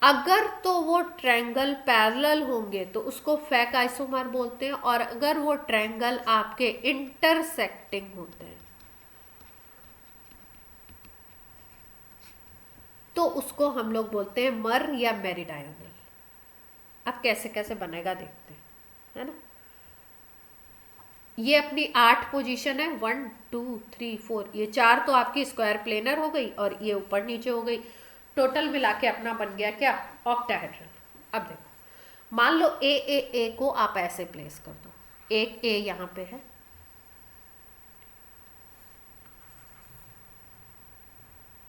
S1: अगर तो वो ट्रायंगल पैरेलल होंगे तो उसको फैक आइसोमर बोलते हैं, और अगर वो ट्रायंगल आपके इंटरसेक्टिंग होते हैं तो उसको हम लोग बोलते हैं मर या मेरीडायोनल। अब कैसे कैसे बनेगा देखते हैं, है ना। ये अपनी 8 पोजीशन है, 1 2 3 4, ये 4 तो आपकी स्क्वायर प्लेनर हो गई और ये ऊपर नीचे हो गई, टोटल मिला के अपना बन गया क्या, ऑक्टाहेड्रल। अब देखो मान लो ए को आप ऐसे प्लेस कर दो, एक ए यहाँ पे है,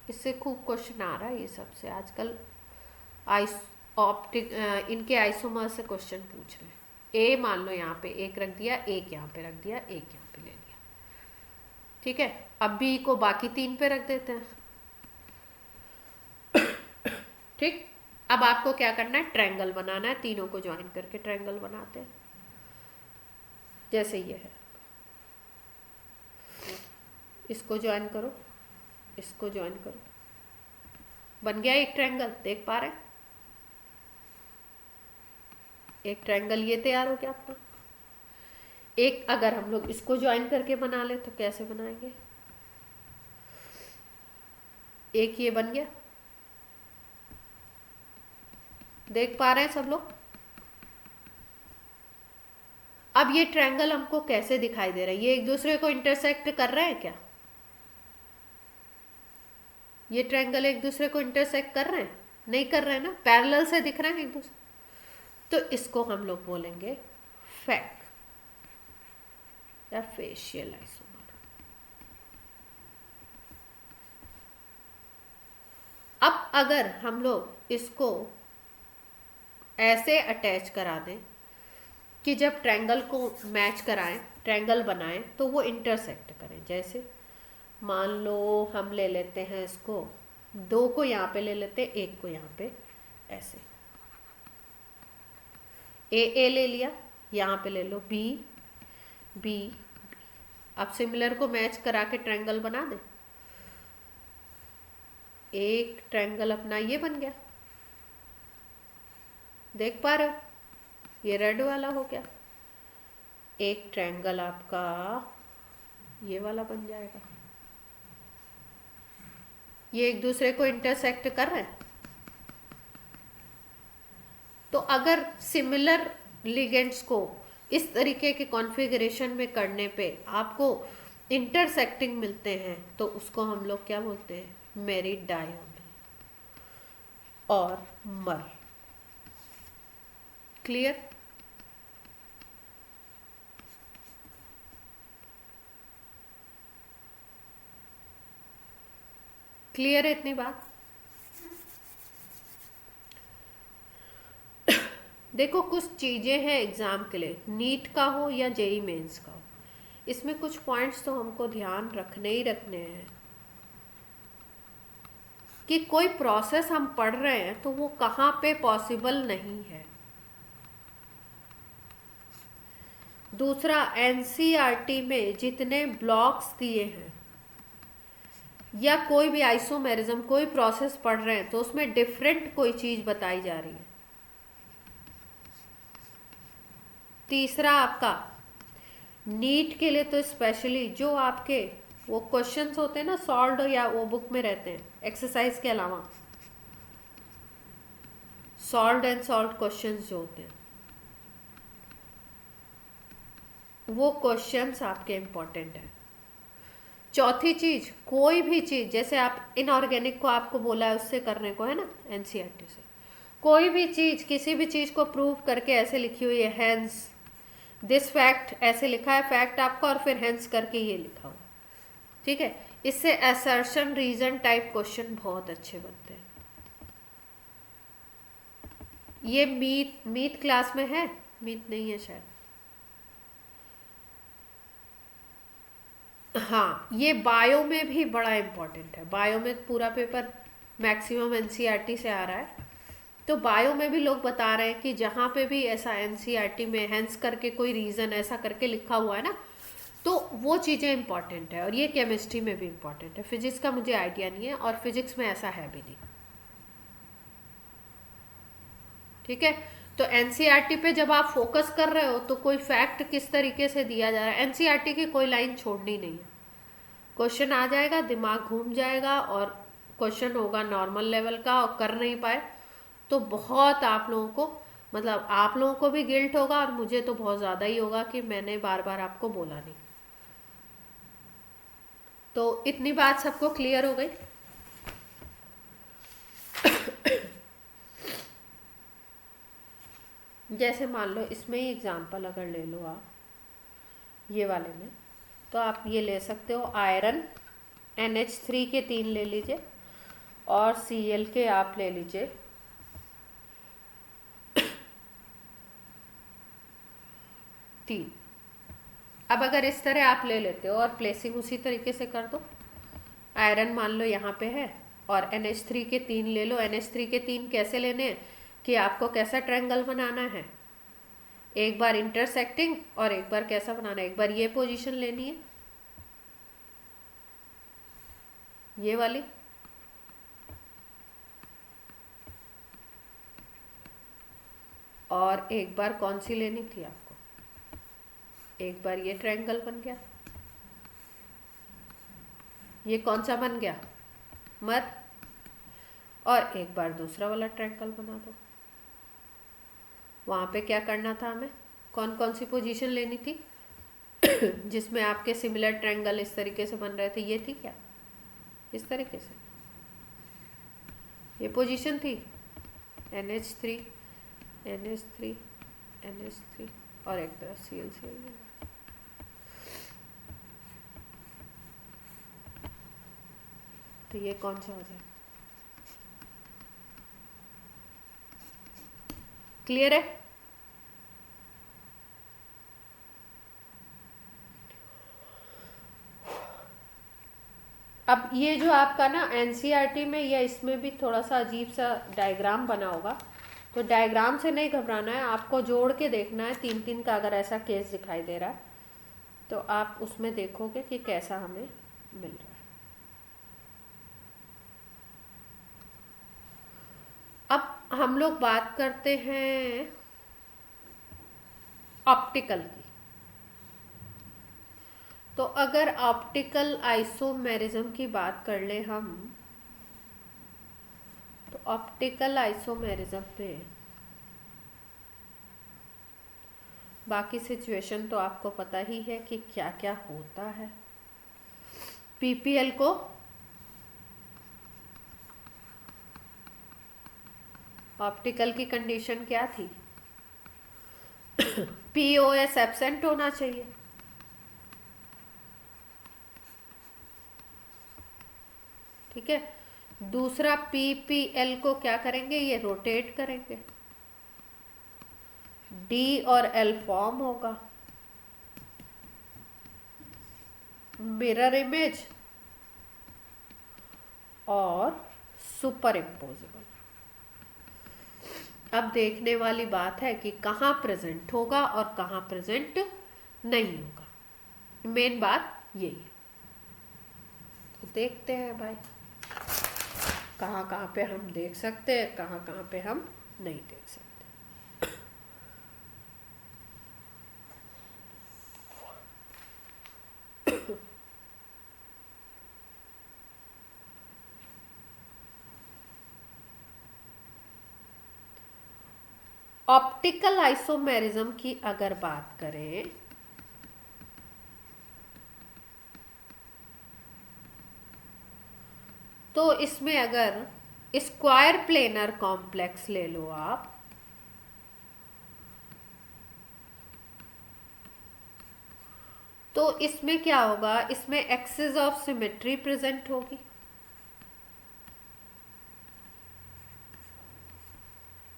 S1: इससे खूब क्वेश्चन आ रहा है ये सबसे आजकल, इनके आइसोमर से क्वेश्चन पूछ रहे हैं। ए मान लो यहाँ पे एक रख दिया, एक यहाँ पे रख दिया, एक यहाँ पे ले लिया, ठीक है। अब बी को बाकी 3 पे रख देते हैं, ठीक। अब आपको क्या करना है, ट्रायंगल बनाना है, तीनों को ज्वाइन करके ट्रायंगल बनाते हैं, जैसे ये है। इसको ज्वाइन करो, इसको ज्वाइन करो, बन गया एक ट्रायंगल, देख पा रहे हैं, एक ट्रायंगल ये तैयार हो गया अपना। एक अगर हम लोग इसको ज्वाइन करके बना ले तो कैसे बनाएंगे, एक ये बन गया, देख पा रहे हैं सब लोग। अब ये ट्रायंगल हमको कैसे दिखाई दे रहा है, ये एक दूसरे को इंटरसेक्ट कर रहे हैं क्या, ये ट्रायंगल एक दूसरे को इंटरसेक्ट कर रहे हैं, नहीं कर रहे हैं ना, पैरेलल से दिख रहे हैं एक दूसरे, तो इसको हम लोग बोलेंगे फैक या फेशियल आइसोमर। अब अगर हम लोग इसको ऐसे अटैच करा दें कि जब ट्रायंगल को मैच कराएं, ट्रायंगल बनाएं, तो वो इंटरसेक्ट करें, जैसे मान लो हम ले लेते हैं इसको, 2 को यहाँ पे ले लेते हैं, 1 को यहाँ पे, ऐसे ए ले लिया, यहाँ पे ले लो बी बी। अब सिमिलर को मैच करा के ट्रायंगल बना दे, एक ट्रायंगल अपना ये बन गया, देख पा रहे हो, ये रेड वाला हो गया, एक ट्रायंगल आपका ये वाला बन जाएगा, ये एक दूसरे को इंटरसेक्ट कर रहे हैं। तो अगर सिमिलर लिगेंड्स को इस तरीके के कॉन्फ़िगरेशन में करने पे आपको इंटरसेक्टिंग मिलते हैं तो उसको हम लोग क्या बोलते हैं, मेरीडायोनल और मर। क्लियर, क्लियर है इतनी बात। देखो कुछ चीज़ें हैं एग्ज़ाम के लिए, नीट का हो या जेई मेंस का हो, इसमें कुछ पॉइंट्स तो हमको ध्यान रखने ही रखने हैं कि कोई प्रोसेस हम पढ़ रहे हैं तो वो कहाँ पे पॉसिबल नहीं है। दूसरा, एनसीईआरटी में जितने ब्लॉक्स दिए हैं या कोई भी आइसोमेरिज्म कोई प्रोसेस पढ़ रहे हैं तो उसमें डिफरेंट कोई चीज बताई जा रही है। तीसरा, आपका नीट के लिए तो स्पेशली जो आपके वो क्वेश्चंस होते हैं ना सॉल्व या वो बुक में रहते हैं एक्सरसाइज के अलावा, सॉल्व एंड सॉल्व क्वेश्चंस जो होते हैं वो क्वेश्चंस आपके इम्पोर्टेंट हैं। चौथी चीज, कोई भी चीज जैसे आप इनऑर्गेनिक को आपको बोला है उससे करने को है ना एनसीईआरटी से, कोई भी चीज किसी भी चीज को प्रूव करके ऐसे लिखी हुई है हैंस दिस फैक्ट ऐसे लिखा है फैक्ट आपका और फिर हैंस करके ये लिखा हुआ, ठीक है। इससे असर्शन रीजन टाइप क्वेश्चन बहुत अच्छे बनते हैं। ये मीथ क्लास में है, मीथ नहीं है शायद, हाँ ये बायो में भी बड़ा इम्पोर्टेंट है। बायो में पूरा पेपर मैक्सिमम एनसीईआरटी से आ रहा है, तो बायो में भी लोग बता रहे हैं कि जहाँ पे भी ऐसा एनसीईआरटी में हैंस करके कोई रीज़न ऐसा करके लिखा हुआ है ना तो वो चीज़ें इंपॉर्टेंट है। और ये केमिस्ट्री में भी इम्पॉर्टेंट है, फिजिक्स का मुझे आइडिया नहीं है और फिजिक्स में ऐसा है भी नहीं, ठीक है। तो एनसीईआरटी पे जब आप फोकस कर रहे हो तो कोई फैक्ट किस तरीके से दिया जा रहा है, एनसीईआरटी की कोई लाइन छोड़नी नहीं है। क्वेश्चन आ जाएगा, दिमाग घूम जाएगा और क्वेश्चन होगा नॉर्मल लेवल का और कर नहीं पाए तो बहुत आप लोगों को मतलब आप लोगों को भी गिल्ट होगा और मुझे तो बहुत ज़्यादा ही होगा कि मैंने बार बार आपको बोला नहीं। तो इतनी बात सबको क्लियर हो गई। जैसे मान लो इसमें ही एग्जांपल अगर ले लो आप ये वाले में, तो आप ये ले सकते हो आयरन NH3 के 3 ले लीजिए और Cl के आप ले लीजिए 3। अब अगर इस तरह आप ले लेते हो और प्लेसिंग उसी तरीके से कर दो, आयरन मान लो यहाँ पे है और NH3 के 3 ले लो। NH3 के 3 कैसे लेने हैं कि आपको कैसा ट्रायंगल बनाना है, एक बार इंटरसेक्टिंग और एक बार कैसा बनाना है, एक बार ये पोजीशन लेनी है ये वाली और एक बार कौन सी लेनी थी आपको, एक बार ये ट्रायंगल बन गया, ये कौन सा बन गया मत, और एक बार दूसरा वाला ट्रायंगल बना दो। वहाँ पे क्या करना था हमें, कौन कौन सी पोजीशन लेनी थी जिसमें आपके सिमिलर ट्रायंगल इस तरीके से बन रहे थे, ये थी क्या इस तरीके से ये पोजीशन थी NH3 NH3 NH3 और एक तरफ Cl तो ये कौन सा हो जाए, क्लियर है। अब ये जो आपका ना एनसीईआरटी में या इसमें भी थोड़ा सा अजीब सा डायग्राम बना होगा, तो डायग्राम से नहीं घबराना है, आपको जोड़ के देखना है 3-3 का। अगर ऐसा केस दिखाई दे रहा है तो आप उसमें देखोगे कि कैसा हमें मिल रहा है। अब हम लोग बात करते हैं ऑप्टिकल की। तो अगर ऑप्टिकल आइसोमेरिज्म की बात कर ले हम, तो ऑप्टिकल आइसोमेरिज्म में बाकी सिचुएशन तो आपको पता ही है कि क्या क्या होता है। पीपीएल को ऑप्टिकल की कंडीशन क्या थी, पीओएस एब्सेंट होना चाहिए, ठीक है। दूसरा पीपीएल को क्या करेंगे, ये रोटेट करेंगे, डी और एल फॉर्म होगा, मिरर इमेज और सुपर इम्पोजेबल। अब देखने वाली बात है कि कहाँ प्रेजेंट होगा और कहाँ प्रेजेंट नहीं होगा, मेन बात यही है। तो देखते हैं भाई कहाँ कहाँ पे हम देख सकते हैं, कहाँ कहाँ पे हम नहीं देख सकते। ऑप्टिकल आइसोमेरिज्म की अगर बात करें तो इसमें अगर स्क्वायर प्लेनर कॉम्प्लेक्स ले लो आप, तो इसमें क्या होगा, इसमें एक्सिस ऑफ सिमेट्री प्रेजेंट होगी।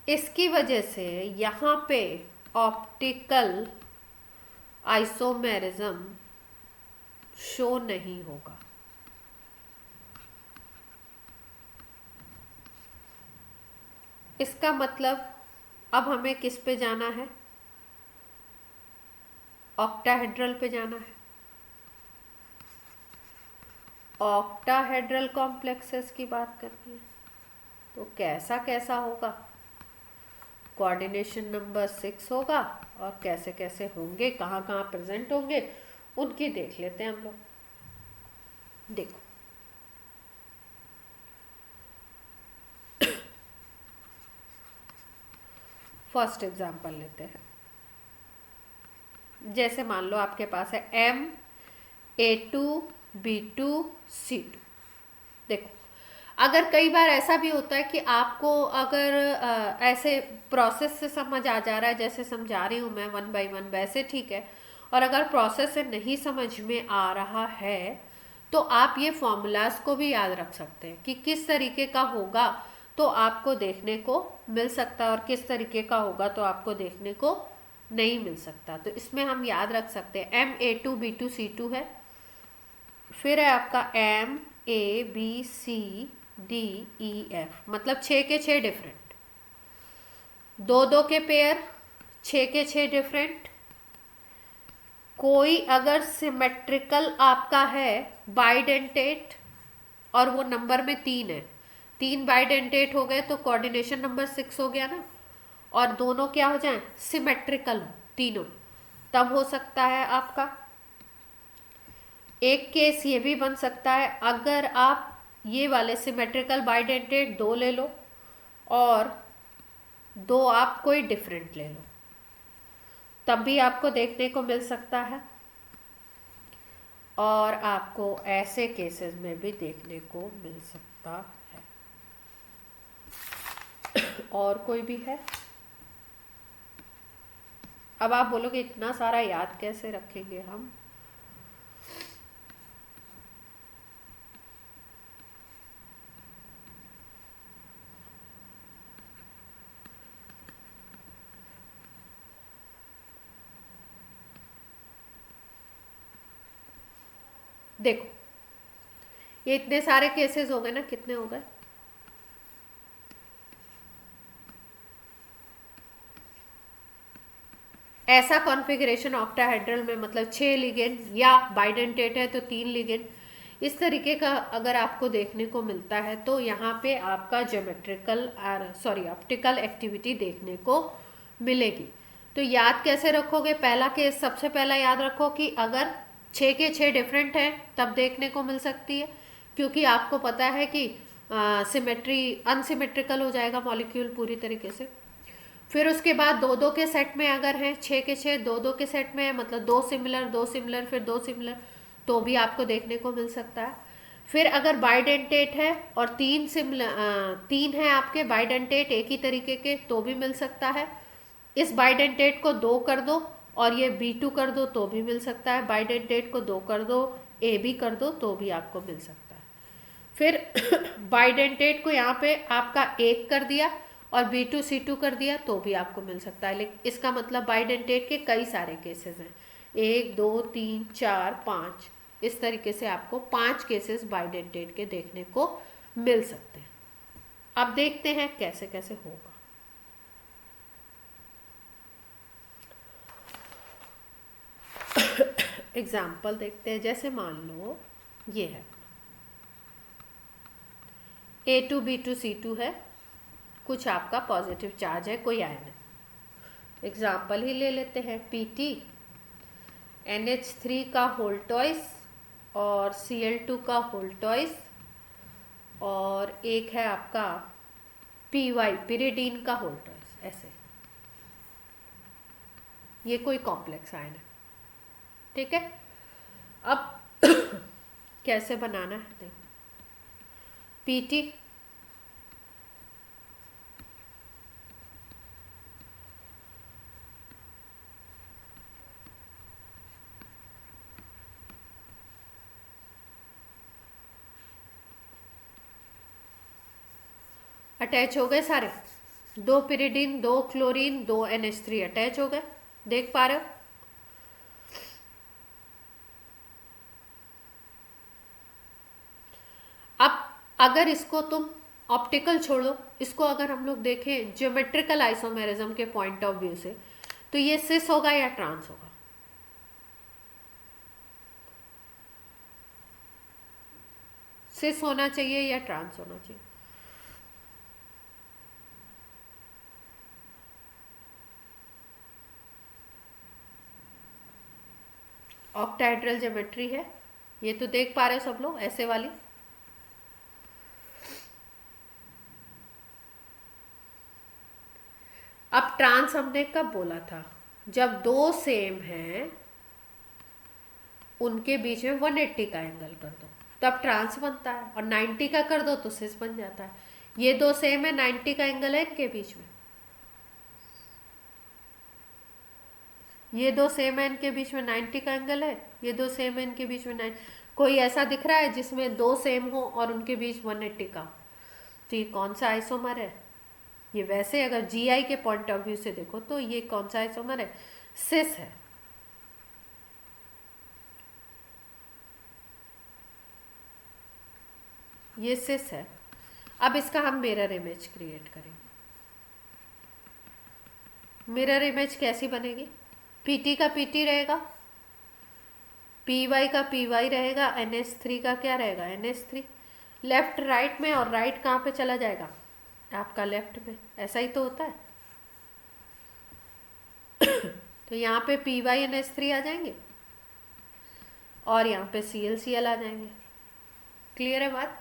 S1: इसकी वजह से यहाँ पे ऑप्टिकल आइसोमेरिज्म शो नहीं होगा। इसका मतलब अब हमें किस पे जाना है, ऑक्टाहेड्रल पे जाना है। ऑक्टाहेड्रल कॉम्प्लेक्सेस की बात करनी है, तो कैसा कैसा होगा, कोऑर्डिनेशन नंबर 6 होगा, और कैसे कैसे होंगे, कहाँ कहाँ प्रेजेंट होंगे, उनकी देख लेते हैं हम लोग। देखो फर्स्ट एग्जांपल लेते हैं। जैसे मान लो आपके पास है MA2B2C2। देखो अगर कई बार ऐसा भी होता है कि आपको अगर ऐसे प्रोसेस से समझ आ जा रहा है, जैसे समझा रही हूँ मैं 1 बाय 1, वैसे ठीक है। और अगर प्रोसेस से नहीं समझ में आ रहा है तो आप ये फॉर्मूलाज को भी याद रख सकते हैं कि किस तरीके का होगा तो आपको देखने को मिल सकता है, और किस तरीके का होगा तो आपको देखने को नहीं मिल सकता। तो इसमें हम याद रख सकते हैं MA2B2C2 है, फिर है आपका MABCDEF, मतलब 6 के 6 डिफरेंट, 2 के पेयर, 6 के 6 डिफरेंट। कोई अगर सिमेट्रिकल आपका है बाइडेंटेट और वो नंबर में 3 है, 3 बाइडेंटेट हो गए तो कोऑर्डिनेशन नंबर 6 हो गया ना, और दोनों क्या हो जाए, सिमेट्रिकल हो तीनों, तब हो सकता है आपका। एक केस ये भी बन सकता है अगर आप ये वाले सिमेट्रिकल बाइडेंटेट 2 ले लो और 2 आप कोई डिफरेंट ले लो, तब भी आपको देखने को मिल सकता है। और आपको ऐसे केसेस में भी देखने को मिल सकता है। और कोई भी है? अब आप बोलोगे इतना सारा याद कैसे रखेंगे हम? देखो ये इतने सारे केसेस हो गए ना, कितने हो गए, ऐसा कॉन्फ़िगरेशन ऑक्टाहेड्रल में, मतलब 6 लिगेंड, या बाइडेंटेट है तो 3 लिगेंड, इस तरीके का अगर आपको देखने को मिलता है तो यहाँ पे आपका ज्योमेट्रिकल ऑप्टिकल एक्टिविटी देखने को मिलेगी। तो याद कैसे रखोगे? पहला केस सबसे पहला याद रखो कि अगर 6 के 6 डिफरेंट हैं तब देखने को मिल सकती है, क्योंकि आपको पता है कि सिमेट्री अनसिमेट्रिकल हो जाएगा मॉलिक्यूल पूरी तरीके से। फिर उसके बाद 2 के सेट में अगर हैं, 6 के 6 2 के सेट में है, मतलब 2 सिमिलर फिर 2 सिमिलर, तो भी आपको देखने को मिल सकता है। फिर अगर बाइडेंटेट है और 3 है आपके बाइडेंटेट एक ही तरीके के, तो भी मिल सकता है। इस बाइडेंटेट को 2 कर दो और ये B2 कर दो तो भी मिल सकता है। बाइडेंटेट को 2 कर दो, AB कर दो तो भी आपको मिल सकता है। फिर बाइडेंटेट को यहाँ पे आपका 1 कर दिया और B2C2 कर दिया तो भी आपको मिल सकता है। लेकिन इसका मतलब बाइडेंटेट के कई सारे केसेस हैं, 1 2 3 4 5, इस तरीके से आपको 5 केसेस बाइडेंटेट के देखने को मिल सकते हैं। अब देखते हैं कैसे कैसे होगा। एग्जाम्पल देखते हैं, जैसे मान लो ये है A2B2C2 है, कुछ आपका पॉजिटिव चार्ज है, कोई आयन है। एग्जाम्पल ही ले लेते हैं, PT NH3 का होल टॉइस और Cl2 का होल टॉइस, और एक है आपका PY पिरिडीन का होल टॉइस। ऐसे ये कोई कॉम्प्लेक्स आयन है, ठीक है। अब कैसे बनाना है देखो। PT अटैच हो गए सारे, 2 पिरिडीन, 2 क्लोरीन, 2 NH3 अटैच हो गए, देख पा रहे हो। अब अगर इसको तुम ऑप्टिकल छोड़ो, इसको अगर हम लोग देखें ज्योमेट्रिकल आइसोमेरिज्म के पॉइंट ऑफ व्यू से, तो ये सिस होगा या ट्रांस होगा? सिस होना चाहिए या ट्रांस होना चाहिए? ऑक्टाहेड्रल ज्योमेट्री है ये, तो देख पा रहे हो सब लोग, ऐसे वाली। अब ट्रांस हमने कब बोला था? जब दो सेम हैं उनके बीच में 180 का एंगल कर दो तब ट्रांस बनता है, और 90 का कर दो तो सिस बन जाता है। ये दो सेम है, 90 का एंगल है इनके बीच में, ये दो सेम है इनके बीच में 90 का एंगल है, ये दो सेम है इनके बीच में 90। कोई ऐसा दिख रहा है जिसमें दो सेम हो और उनके बीच 180 का, तो ये कौन सा आइसोमर है? ये वैसे अगर GI के पॉइंट ऑफ व्यू से देखो तो ये कौन सा आइसोमर है? सिस है। ये सिस है। अब इसका हम मिरर इमेज क्रिएट करेंगे। मिरर इमेज कैसी बनेगी? PT का PT रहेगा, PY का PY रहेगा, NH3 का क्या रहेगा? NH3। लेफ्ट राइट में, और राइट कहाँ पे चला जाएगा? आपका लेफ्ट में। ऐसा ही तो होता है। तो यहाँ पे PY NH3 आ जाएंगे और यहाँ पे ClCl आ जाएंगे। क्लियर है बात?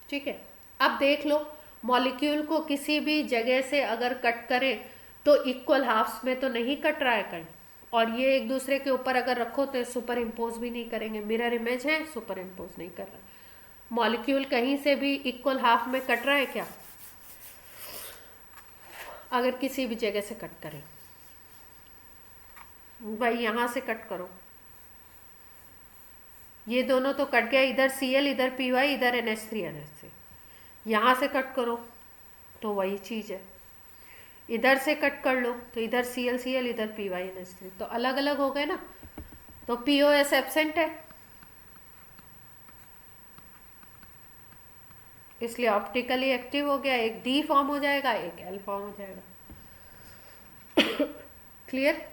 S1: ठीक है। अब देख लो, मॉलिक्यूल को किसी भी जगह से अगर कट करें तो इक्वल हाफ्स में तो नहीं कट रहा है कहीं, और ये एक दूसरे के ऊपर अगर रखो तो सुपर इम्पोज भी नहीं करेंगे। मिरर इमेज है, सुपर इम्पोज नहीं कर रहा। मॉलिक्यूल कहीं से भी इक्वल हाफ में कट रहा है क्या? अगर किसी भी जगह से कट करें, भाई यहाँ से कट करो, ये दोनों तो कट गया, इधर Cl इधर PY इधर NH3 NH3। यहाँ से कट करो तो वही चीज़ है, इधर से कट कर लो तो इधर ClCl इधर PY NH3, तो अलग अलग हो गए ना, तो POS एब्सेंट है, इसलिए ऑप्टिकली एक्टिव हो गया। एक D फॉर्म हो जाएगा, एक L फॉर्म हो जाएगा। क्लियर?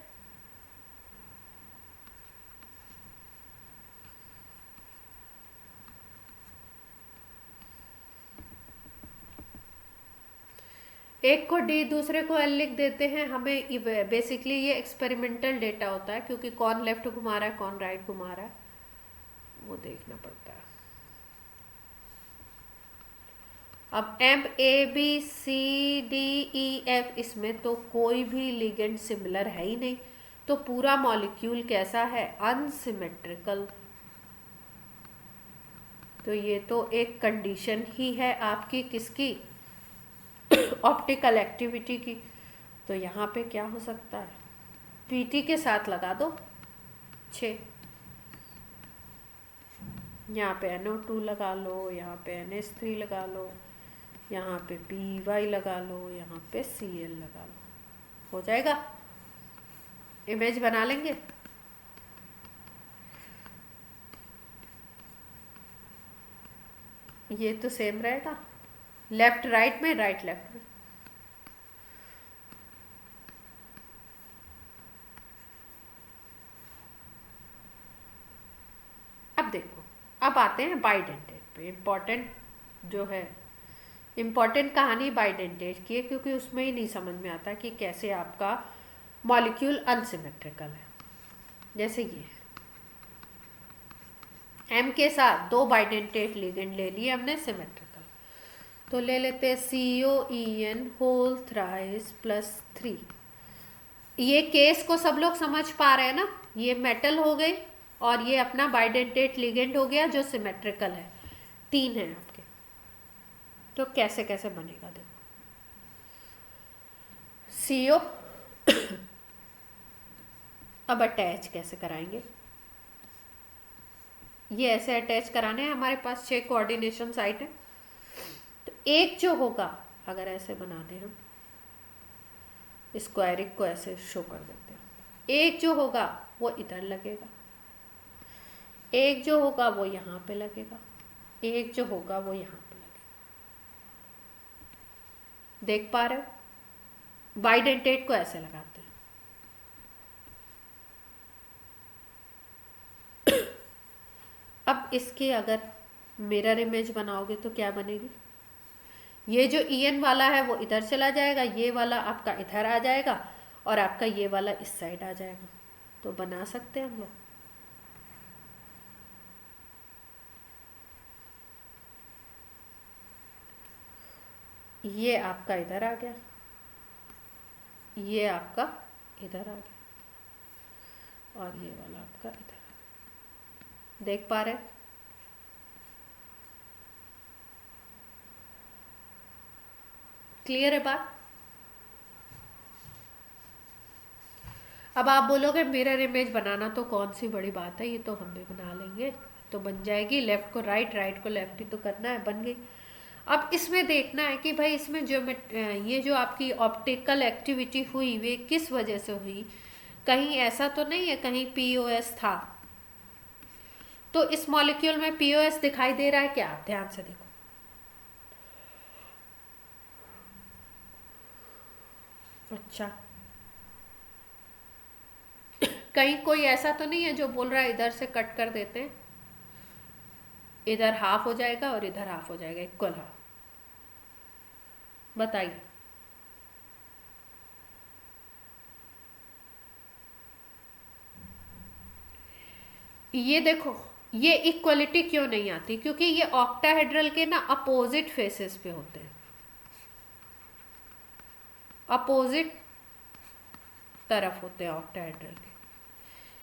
S1: एक को D दूसरे को L लिख देते हैं। हमें बेसिकली ये एक्सपेरिमेंटल डेटा होता है, क्योंकि कौन लेफ्ट घुमा रहा है कौन राइट घुमा रहा है वो देखना पड़ता है। अब MABCDEF, इसमें तो कोई भी लिगेंड सिमिलर है ही नहीं, तो पूरा मॉलिक्यूल कैसा है? अनसिमेट्रिकल। तो ये तो एक कंडीशन ही है आपकी किसकी? ऑप्टिकल एक्टिविटी की। तो यहाँ पे क्या हो सकता है? PT के साथ लगा दो 6, यहाँ पे NO2 लगा लो, यहाँ पे NH3 लगा लो, यहाँ पे PY लगा लो, यहाँ पे Cl लगा लो, हो जाएगा। इमेज बना लेंगे। ये तो सेम रहेगा, लेफ्ट राइट में, राइट लेफ्ट में। अब देखो, अब आते हैं बाइडेंटेट पे। इम्पॉर्टेंट जो है, इम्पॉर्टेंट कहानी बाइडेंटेट की है, क्योंकि उसमें ही नहीं समझ में आता कि कैसे आपका मॉलिक्यूल अनसिमेट्रिकल है। जैसे ये एम के साथ दो बाइडेंटेट लिगेंड ले लिए हमने सिमेट्रिकल, तो ले लेते हैं COEN होल थ्राइस +3। ये केस को सब लोग समझ पा रहे हैं ना, ये मेटल हो गई और ये अपना बाइडेंटेट लिगेंड हो गया जो सिमेट्रिकल है, 3 है आपके। तो कैसे कैसे बनेगा देखो, CO अब अटैच कैसे कराएंगे, ये ऐसे अटैच कराने हैं, हमारे पास 6 कोऑर्डिनेशन साइट है। तो एक जो होगा, अगर ऐसे बना दें हम, स्क्वायरिक को ऐसे शो कर देते हैं, एक जो होगा वो इधर लगेगा, एक जो होगा वो यहाँ पे लगेगा, एक जो होगा वो यहाँ पे लगेगा। देख पा रहे हो, बाइडेंटेट को ऐसे लगाते हैं। अब इसके अगर मिरर इमेज बनाओगे तो क्या बनेगी, ये जो EN वाला है वो इधर चला जाएगा, ये वाला आपका इधर आ जाएगा और आपका ये वाला इस साइड आ जाएगा। तो बना सकते हैं हम लोग। ये आपका इधर आ गया, ये आपका इधर आ गया और ये वाला आपका इधर आ गया। देख पा रहे हैं, क्लियर है बात। अब आप बोलोगे मिरर इमेज बनाना तो कौन सी बड़ी बात है, ये तो हम भी बना लेंगे, तो बन जाएगी। लेफ्ट को राइट, राइट को लेफ्ट ही तो करना है, बन गई। अब इसमें देखना है कि भाई इसमें जो ये जो आपकी ऑप्टिकल एक्टिविटी हुई वे किस वजह से हुई, कहीं ऐसा तो नहीं है कहीं POS था। तो इस मॉलिक्यूल में POS दिखाई दे रहा है क्या, ध्यान से देखो। अच्छा, कहीं कोई ऐसा तो नहीं है जो बोल रहा है इधर से कट कर देते हैं, इधर हाफ हो जाएगा और इधर हाफ हो जाएगा, इक्वल हाफ। बताइए, ये देखो, ये इक्वलिटी क्यों नहीं आती, क्योंकि ये ऑक्टाहेड्रल के ना अपोजिट फेसेस पे होते हैं, अपोजिट तरफ होते हैं ऑक्टाहेड्रल के,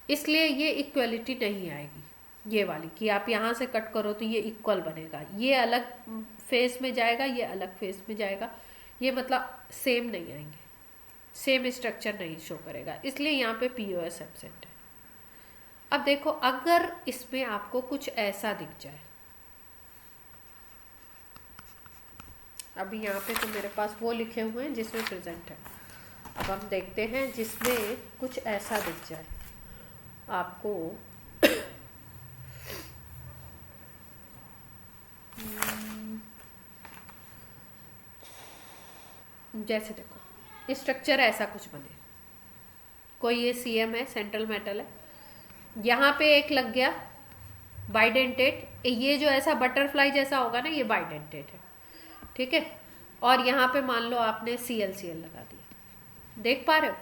S1: इसलिए ये इक्वलिटी नहीं आएगी। ये वाली कि आप यहाँ से कट करो तो ये इक्वल बनेगा, ये अलग फेस में जाएगा, ये अलग फेस में जाएगा, ये मतलब सेम नहीं आएंगे, सेम स्ट्रक्चर नहीं शो करेगा, इसलिए यहाँ पे POS एब्सेंट है। अब देखो, अगर इसमें आपको कुछ ऐसा दिख जाए, अभी यहाँ पे तो मेरे पास वो लिखे हुए हैं जिसमें प्रेजेंट है, अब हम देखते हैं जिसमें कुछ ऐसा दिख जाए आपको। जैसे देखो, स्ट्रक्चर ऐसा कुछ बने, कोई ये CM है, सेंट्रल मेटल है, यहाँ पे एक लग गया बाइडेंटेट, ये जो ऐसा बटरफ्लाई जैसा होगा ना, ये बाइडेंटेट है, ठीक है। और यहाँ पे मान लो आपने CL लगा दिया, देख पा रहे हो।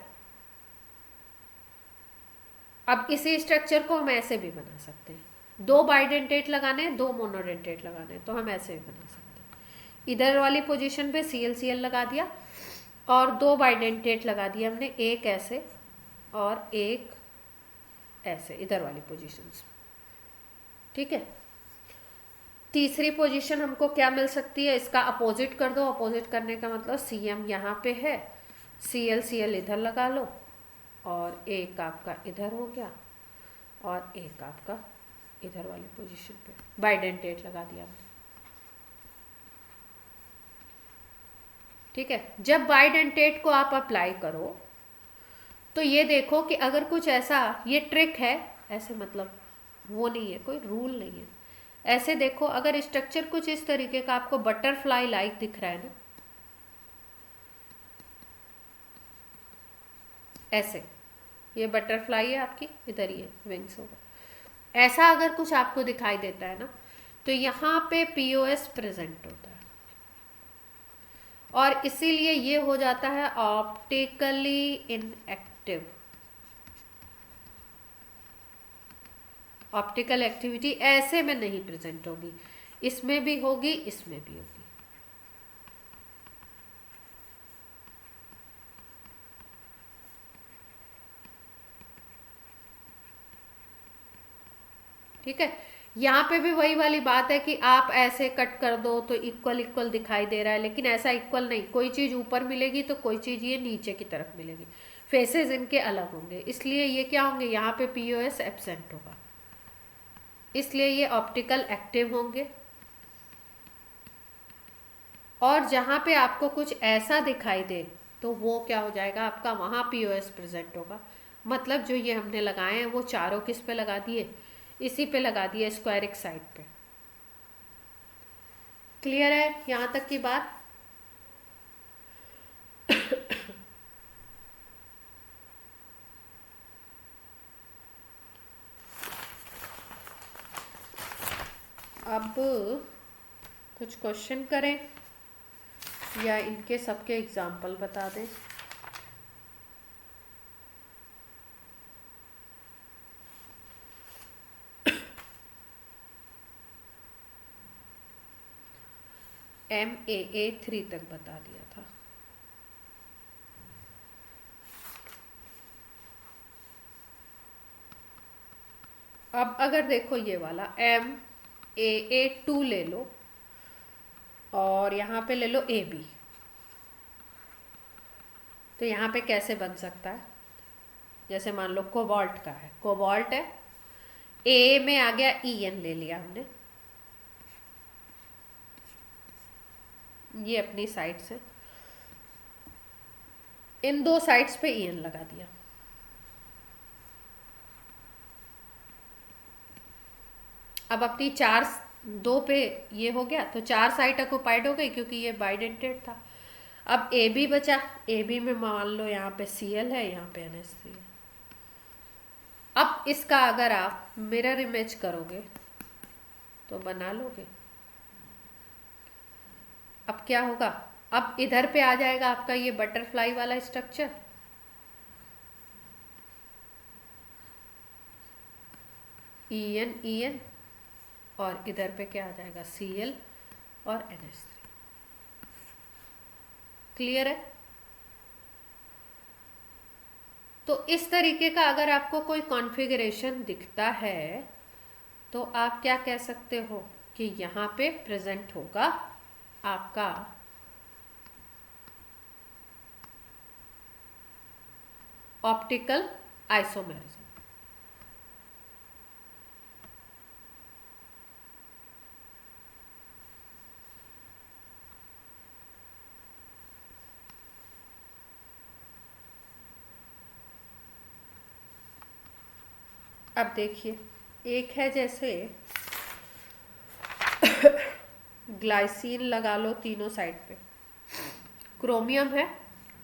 S1: अब इसी स्ट्रक्चर को हम ऐसे भी बना सकते हैं, 2 बाइडेंटेट लगाने हैं, 2 मोनोडेंटेट लगाने हैं, तो हम ऐसे भी बना सकते हैं। इधर वाली पोजीशन पे CL लगा दिया और 2 बाइडेंटेट लगा दिया हमने, एक ऐसे और एक ऐसे, इधर वाली पोजीशंस, ठीक है। तीसरी पोजीशन हमको क्या मिल सकती है, इसका अपोजिट कर दो, अपोजिट करने का मतलब CM यहाँ पे है, CL इधर लगा लो, और एक आपका इधर हो गया और एक आपका इधर वाली पोजीशन पे बाइडेंटेट लगा दिया हमने, ठीक है। जब बाइडेंटेट को आप अप्लाई करो तो ये देखो कि अगर कुछ ऐसा, ये ट्रिक है ऐसे, मतलब वो नहीं है, कोई रूल नहीं है, ऐसे देखो, अगर स्ट्रक्चर कुछ इस तरीके का आपको बटरफ्लाई लाइक दिख रहा है ना, ऐसे, ये बटरफ्लाई है आपकी, इधर ये विंग्स होगा, ऐसा अगर कुछ आपको दिखाई देता है ना, तो यहाँ पे पीओएस प्रेजेंट होता है, और इसीलिए ये हो जाता है ऑप्टिकली इनएक्टिव। ऑप्टिकल एक्टिविटी ऐसे में नहीं प्रेजेंट होगी, इसमें भी होगी, इसमें भी होगी। ठीक है, यहाँ पे भी वही वाली बात है कि आप ऐसे कट कर दो तो इक्वल इक्वल दिखाई दे रहा है, लेकिन ऐसा इक्वल नहीं, कोई चीज़ ऊपर मिलेगी तो कोई चीज़ ये नीचे की तरफ मिलेगी, फेसेस इनके अलग होंगे, इसलिए ये क्या होंगे, यहाँ पे पीओएस एब्सेंट होगा, इसलिए ये ऑप्टिकल एक्टिव होंगे। और जहाँ पे आपको कुछ ऐसा दिखाई दे तो वो क्या हो जाएगा आपका, वहाँ पीओएस प्रेजेंट होगा। मतलब जो ये हमने लगाए हैं वो चारों किस पे लगा दिए, इसी पे लगा दिए, स्क्वायरिक साइड पे। क्लियर है यहाँ तक की बात? अब कुछ क्वेश्चन करें या इनके सबके एग्जाम्पल बता दें। MAA3 तक बता दिया था। अब अगर देखो ये वाला MAA2 ले लो और यहाँ पे ले लो AB, तो यहाँ पे कैसे बन सकता है, जैसे मान लो कोबाल्ट का है, कोबाल्ट है, ए में आ गया EN ले लिया हमने, ये अपनी साइड से इन दो साइड्स पे EN लगा दिया। अब अपनी चार, दो पे ये हो गया तो चार साइड ऑक्युपाइड हो गई क्योंकि ये बाइडेंटेड था। अब AB बचा, AB में मान लो यहाँ पे Cl है, यहाँ पे NH3 है। अब इसका अगर आप मिरर इमेज करोगे तो बना लोगे। अब क्या होगा, अब इधर पे आ जाएगा आपका ये बटरफ्लाई वाला स्ट्रक्चर, EN EN, और इधर पे क्या आ जाएगा, Cl और NH3। क्लियर है? तो इस तरीके का अगर आपको कोई कॉन्फ़िगरेशन दिखता है तो आप क्या कह सकते हो कि यहाँ पे प्रेजेंट होगा आपका ऑप्टिकल आइसोमेरिज्म। अब देखिए, एक है जैसे ग्लाइसिन लगा लो तीनों साइड पे, क्रोमियम है,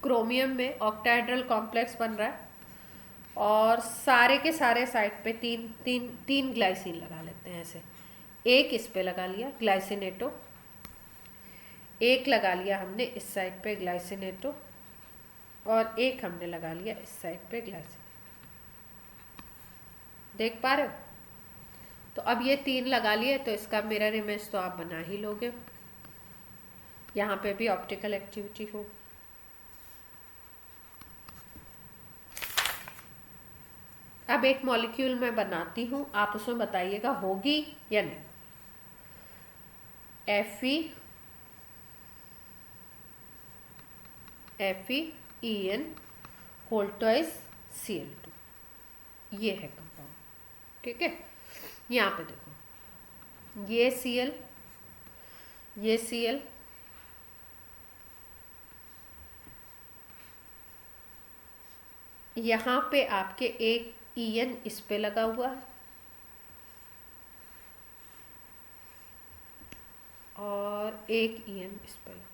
S1: क्रोमियम में ऑक्टाहेड्रल कॉम्प्लेक्स बन रहा है, और सारे के सारे साइड पे तीन तीन तीन ग्लाइसिन लगा लेते हैं ऐसे, एक इस पे लगा लिया ग्लाइसिनेटो, एक लगा लिया हमने इस साइड पे ग्लाइसिनेटो, और एक हमने लगा लिया इस साइड पे ग्लाइसिन। देख पा रहे हो? तो अब ये तीन लगा लिए तो इसका मिरर इमेज तो आप बना ही लोगे, यहाँ पे भी ऑप्टिकल एक्टिविटी होगी। अब एक मॉलिक्यूल मैं बनाती हूँ, आप उसमें बताइएगा होगी या नहीं। FeEN होल्टोइस Cl2, ये है कंपाउंड। ठीक है, यहाँ पे देखो, ये Cl, ये Cl, यहाँ पे आपके एक EN इस पे लगा हुआ है, और एक EM इस पर लगा।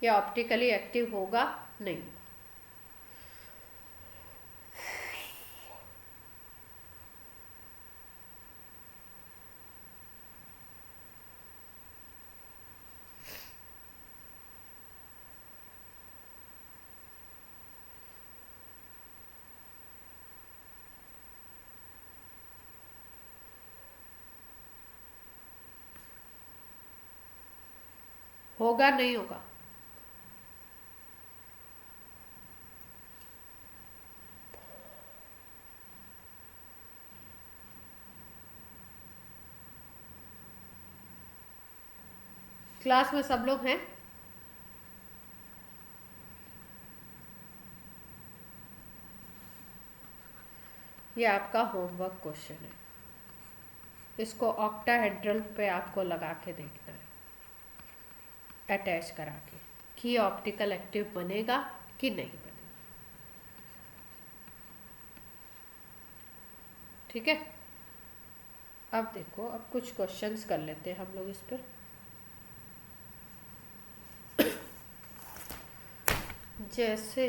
S1: ये ऑप्टिकली एक्टिव होगा नहीं? होगा नहीं होगा? क्लास में सब लोग हैं? ये आपका होमवर्क क्वेश्चन है, इसको ऑक्टाहेड्रल पे आपको लगा के देखना है, अटैच करा के, कि ऑप्टिकल एक्टिव बनेगा कि नहीं बनेगा। ठीक है, अब देखो, अब कुछ क्वेश्चंस कर लेते हैं हम लोग इस पर। जैसे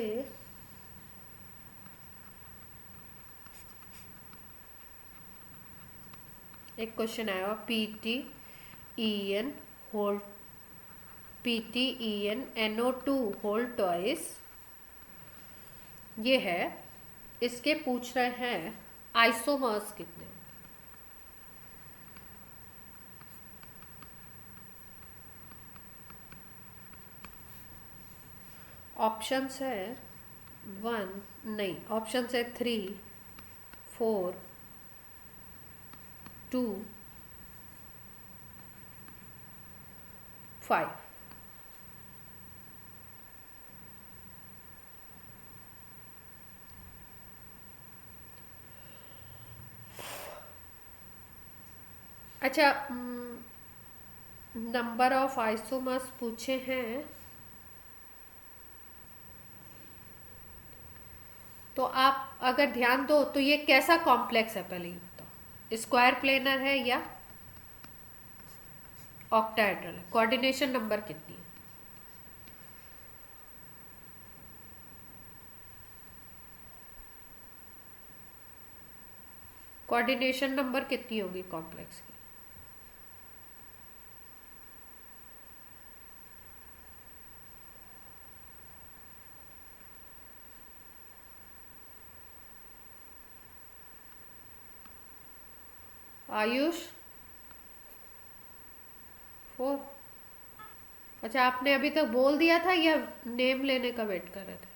S1: एक क्वेश्चन आया हुआ, PTEN whole PTEN NO2 whole twice, ये है, इसके पूछ रहे हैं आइसोमर्स कितने। ऑप्शंस है 1, नहीं, ऑप्शंस है 3, 4, 2, 5। अच्छा, नंबर ऑफ आइसोमर्स पूछे हैं, तो आप अगर ध्यान दो तो ये कैसा कॉम्प्लेक्स है पहले ये बताओ, स्क्वायर प्लेनर है या ऑक्टाहेड्रल है? कोऑर्डिनेशन नंबर कितनी है? कोऑर्डिनेशन नंबर कितनी होगी कॉम्प्लेक्स की? आयुष, 4? अच्छा, आपने अभी तक बोल दिया था या नेम लेने का वेट कर रहे थे?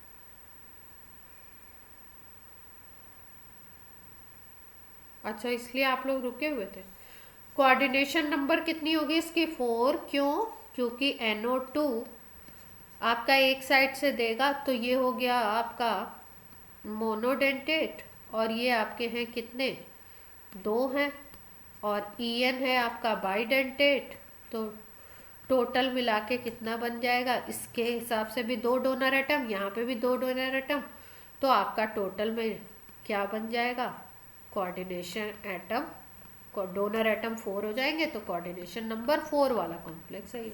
S1: अच्छा, इसलिए आप लोग रुके हुए थे। कोऑर्डिनेशन नंबर कितनी होगी इसकी? 4। क्यों? क्योंकि NO2 आपका एक साइड से देगा, तो ये हो गया आपका मोनोडेंटेट, और ये आपके हैं कितने? 2 हैं, और EN है आपका बाइडेंटेट, तो टोटल मिला के कितना बन जाएगा? इसके हिसाब से भी 2 डोनर एटम, यहाँ पे भी 2 डोनर एटम, तो आपका टोटल में क्या बन जाएगा? कोऑर्डिनेशन एटम, डोनर एटम 4 हो जाएंगे, तो कोऑर्डिनेशन नंबर 4 वाला कॉम्प्लेक्स है ये।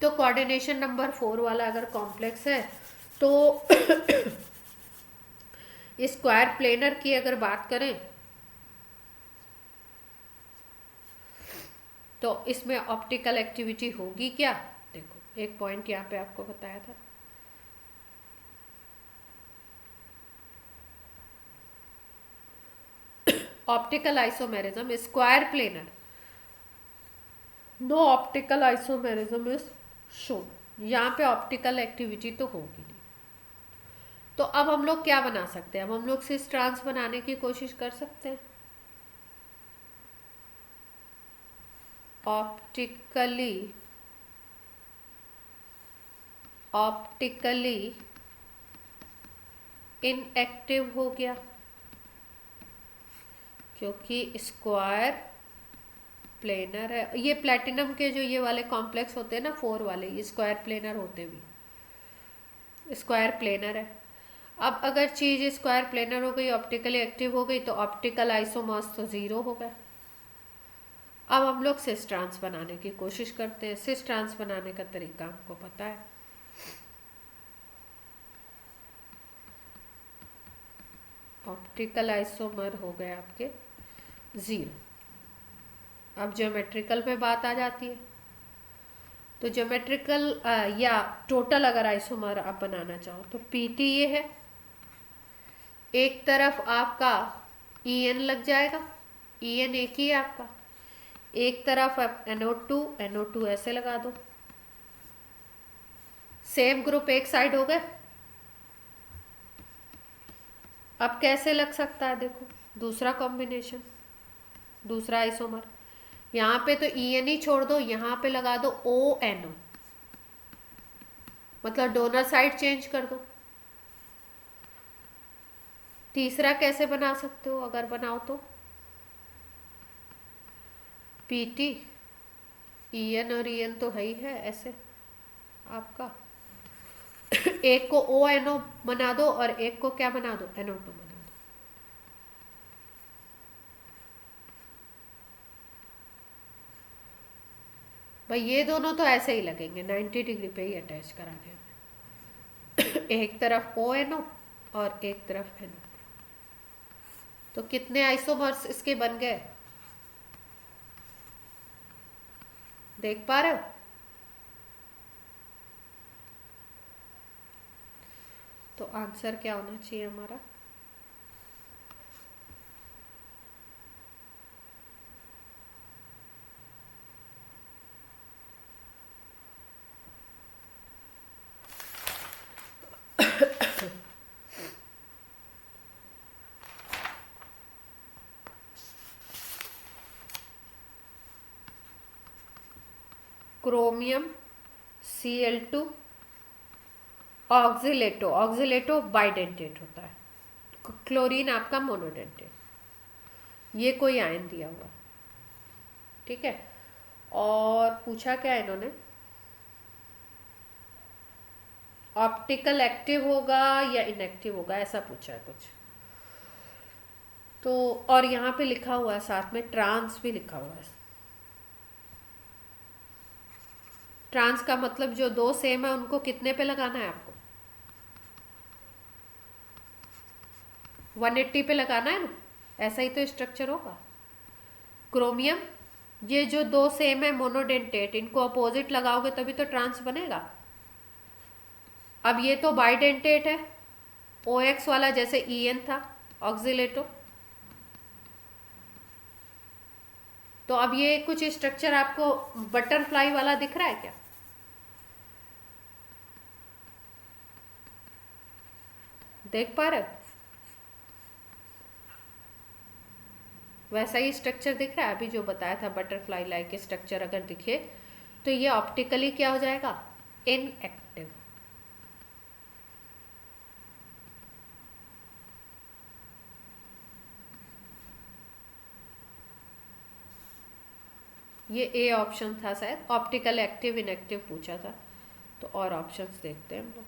S1: तो कोऑर्डिनेशन नंबर 4 वाला अगर कॉम्प्लेक्स है, तो स्क्वायर प्लेनर की अगर बात करें, तो इसमें ऑप्टिकल एक्टिविटी होगी क्या? देखो, एक पॉइंट यहाँ पे आपको बताया था, optical isomerism, square planar, no optical isomerism is shown. यहाँ पे ऑप्टिकल एक्टिविटी तो होगी नहीं। तो अब हम लोग क्या बना सकते हैं? अब हम लोग सिस ट्रांस बनाने की कोशिश कर सकते हैं। ऑप्टिकली इनएक्टिव हो गया, क्योंकि स्क्वायर प्लेनर है। ये प्लेटिनम के जो ये वाले कॉम्प्लेक्स होते हैं ना, 4 वाले, ये स्क्वायर प्लेनर होते भी, स्क्वायर प्लेनर है। अब अगर चीज स्क्वायर प्लेनर हो गई, ऑप्टिकली एक्टिव हो गई, तो ऑप्टिकल आइसोमर्स तो जीरो हो गए। अब हम लोग सिस ट्रांस बनाने की कोशिश करते हैं। सिस ट्रांस बनाने का तरीका हमको पता है। ऑप्टिकल आइसोमर हो गए आपके जीरो। अब ज्योमेट्रिकल पे बात आ जाती है। तो ज्योमेट्रिकल या टोटल अगर आइसोमर आप बनाना चाहो तो पीटी ये है, एक तरफ आपका ई लग जाएगा, ई एक ही है आपका, एक तरफ आप NO2 ऐसे लगा दो, सेम ग्रुप एक साइड हो गए। अब कैसे लग सकता है, देखो दूसरा कॉम्बिनेशन, दूसरा आइसोमर, यहाँ पे तो ई छोड़ दो, यहाँ पे लगा दो ONO, मतलब डोनर साइड चेंज कर दो। तीसरा कैसे बना सकते हो, अगर बनाओ तो PT और EN तो है ही है ऐसे आपका, एक को ONO बना दो और एक को क्या बना दो, NO2 बना दो। भाई ये दोनों तो ऐसे ही लगेंगे, 90 डिग्री पे ही अटैच कराने हमें। एक तरफ ONO और एक तरफ NO। तो कितने आइसोमर्स इसके बन गए, देख पा रहे हो? तो आंसर क्या होना चाहिए हमारा, क्रोमियम Cl2 ऑक्सीलेटो, ऑक्सीलेटो बाइडेंटेट होता है, क्लोरीन आपका मोनोडेंटेट, ये कोई आयन दिया हुआ, ठीक है। और पूछा क्या इन्होंने, ऑप्टिकल एक्टिव होगा या इनएक्टिव होगा, ऐसा पूछा है कुछ। तो और यहाँ पे लिखा हुआ है साथ में ट्रांस भी लिखा हुआ है। ट्रांस का मतलब जो दो सेम है उनको कितने पे लगाना है आपको, 180 पे लगाना है ना, ऐसा ही तो स्ट्रक्चर होगा। क्रोमियम, ये जो दो सेम है मोनोडेंटेट, इनको अपोजिट लगाओगे तभी तो ट्रांस बनेगा। अब ये तो बाइडेंटेट है, OX वाला जैसे EN था ऑक्सीलेटो। तो अब ये कुछ स्ट्रक्चर आपको बटरफ्लाई वाला दिख रहा है क्या, देख पा रहे हो? वैसा ही स्ट्रक्चर दिख रहा है अभी जो बताया था, बटरफ्लाई लाइक स्ट्रक्चर अगर दिखे तो ये ऑप्टिकली क्या हो जाएगा, इनएक्टिव। ये A ऑप्शन था शायद, ऑप्टिकल एक्टिव इनएक्टिव पूछा था, तो और ऑप्शंस देखते हैं हम लोग।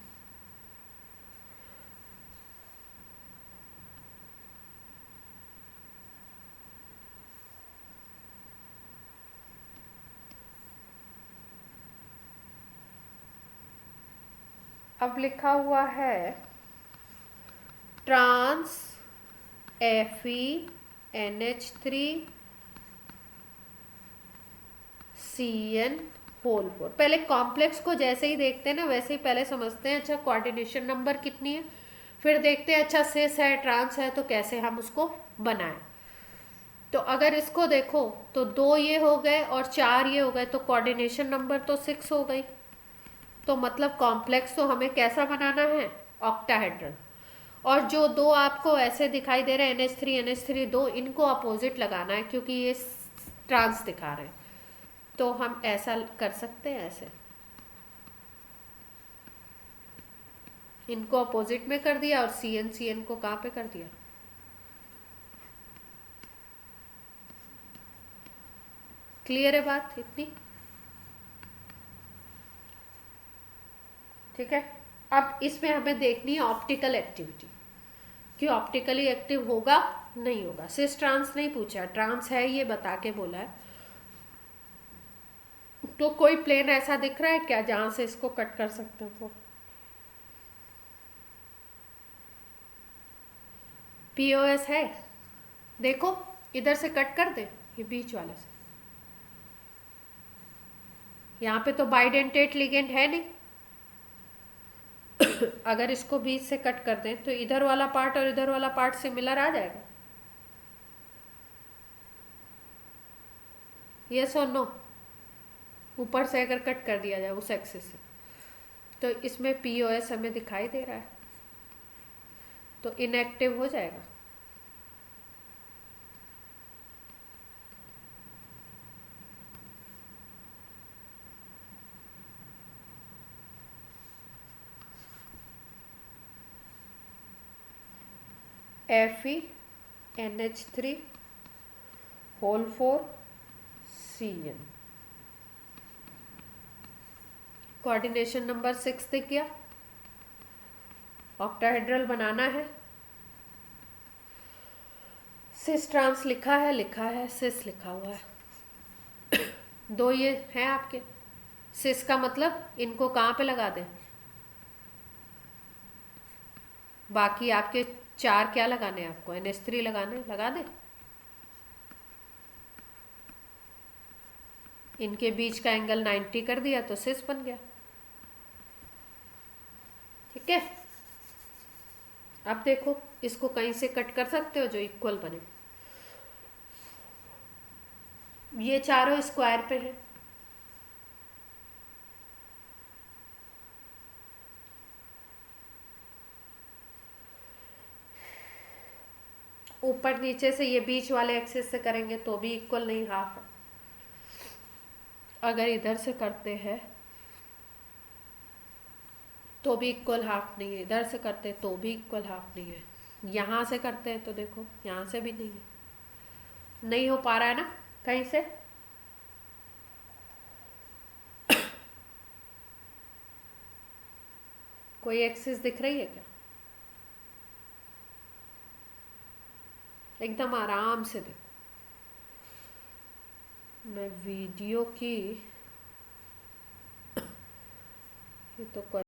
S1: अब लिखा हुआ है ट्रांस FeNH3CN4। पहले कॉम्प्लेक्स को जैसे ही देखते हैं ना वैसे ही पहले समझते हैं अच्छा कोऑर्डिनेशन नंबर कितनी है, फिर देखते हैं अच्छा सिस है ट्रांस है तो कैसे हम उसको बनाएं। तो अगर इसको देखो तो 2 ये हो गए और 4 ये हो गए, तो कोऑर्डिनेशन नंबर तो 6 हो गई। तो मतलब कॉम्प्लेक्स तो हमें कैसा बनाना है, ऑक्टाहेड्रल। और जो दो आपको ऐसे दिखाई दे रहे हैं NH3 दो, इनको अपोजिट लगाना है क्योंकि ये ट्रांस दिखा रहे हैं। तो हम ऐसा कर सकते हैं, ऐसे इनको अपोजिट में कर दिया और CN को कहाँ पे कर दिया, क्लियर है बात इतनी, ठीक है। अब इसमें हमें देखनी है ऑप्टिकल एक्टिविटी कि ऑप्टिकली एक्टिव होगा नहीं होगा। सिस ट्रांस नहीं पूछा, ट्रांस है ये बता के बोला है। तो कोई प्लेन ऐसा दिख रहा है क्या जहां से इसको कट कर सकते हो? तो पीओएस है, देखो इधर से कट कर दे, ये बीच वाले से। यहाँ पे तो बाइडेंटेट लिगेंड है नहीं। अगर इसको बीच से कट कर दें तो इधर वाला पार्ट और इधर वाला पार्ट सिमिलर आ जाएगा। यस और नो? ऊपर से अगर कट कर दिया जाए उस एक्सिस से, तो इसमें पीओएस हमें दिखाई दे रहा है, तो इनएक्टिव हो जाएगा। FeNH3 whole 4 CN। Coordination number 6 दिख गया। ऑक्टाहेड्रल बनाना है। सिस ट्रांस लिखा है, सिस लिखा हुआ है। दो ये हैं आपके। सिस का मतलब इनको कहाँ पे लगा दें? बाकी आपके 4 क्या लगाने हैं आपको? NH3 लगाने, लगा दें। इनके बीच का एंगल 90 कर दिया तो सिस बन गया। ठीक है, अब देखो इसको कहीं से कट कर सकते हो जो इक्वल बने। ये चारों स्क्वायर पे है, ऊपर नीचे से ये बीच वाले एक्सिस से करेंगे तो भी इक्वल नहीं, हाफ है। अगर इधर से करते हैं तो भी इक्वल हाफ नहीं है, इधर से करते हैं तो भी इक्वल हाफ नहीं है, यहाँ से करते हैं तो देखो यहाँ से भी नहीं है। नहीं हो पा रहा है ना कहीं से? कोई एक्सिस दिख रही है क्या? एकदम आराम से देखो। मैं वीडियो की, ये तो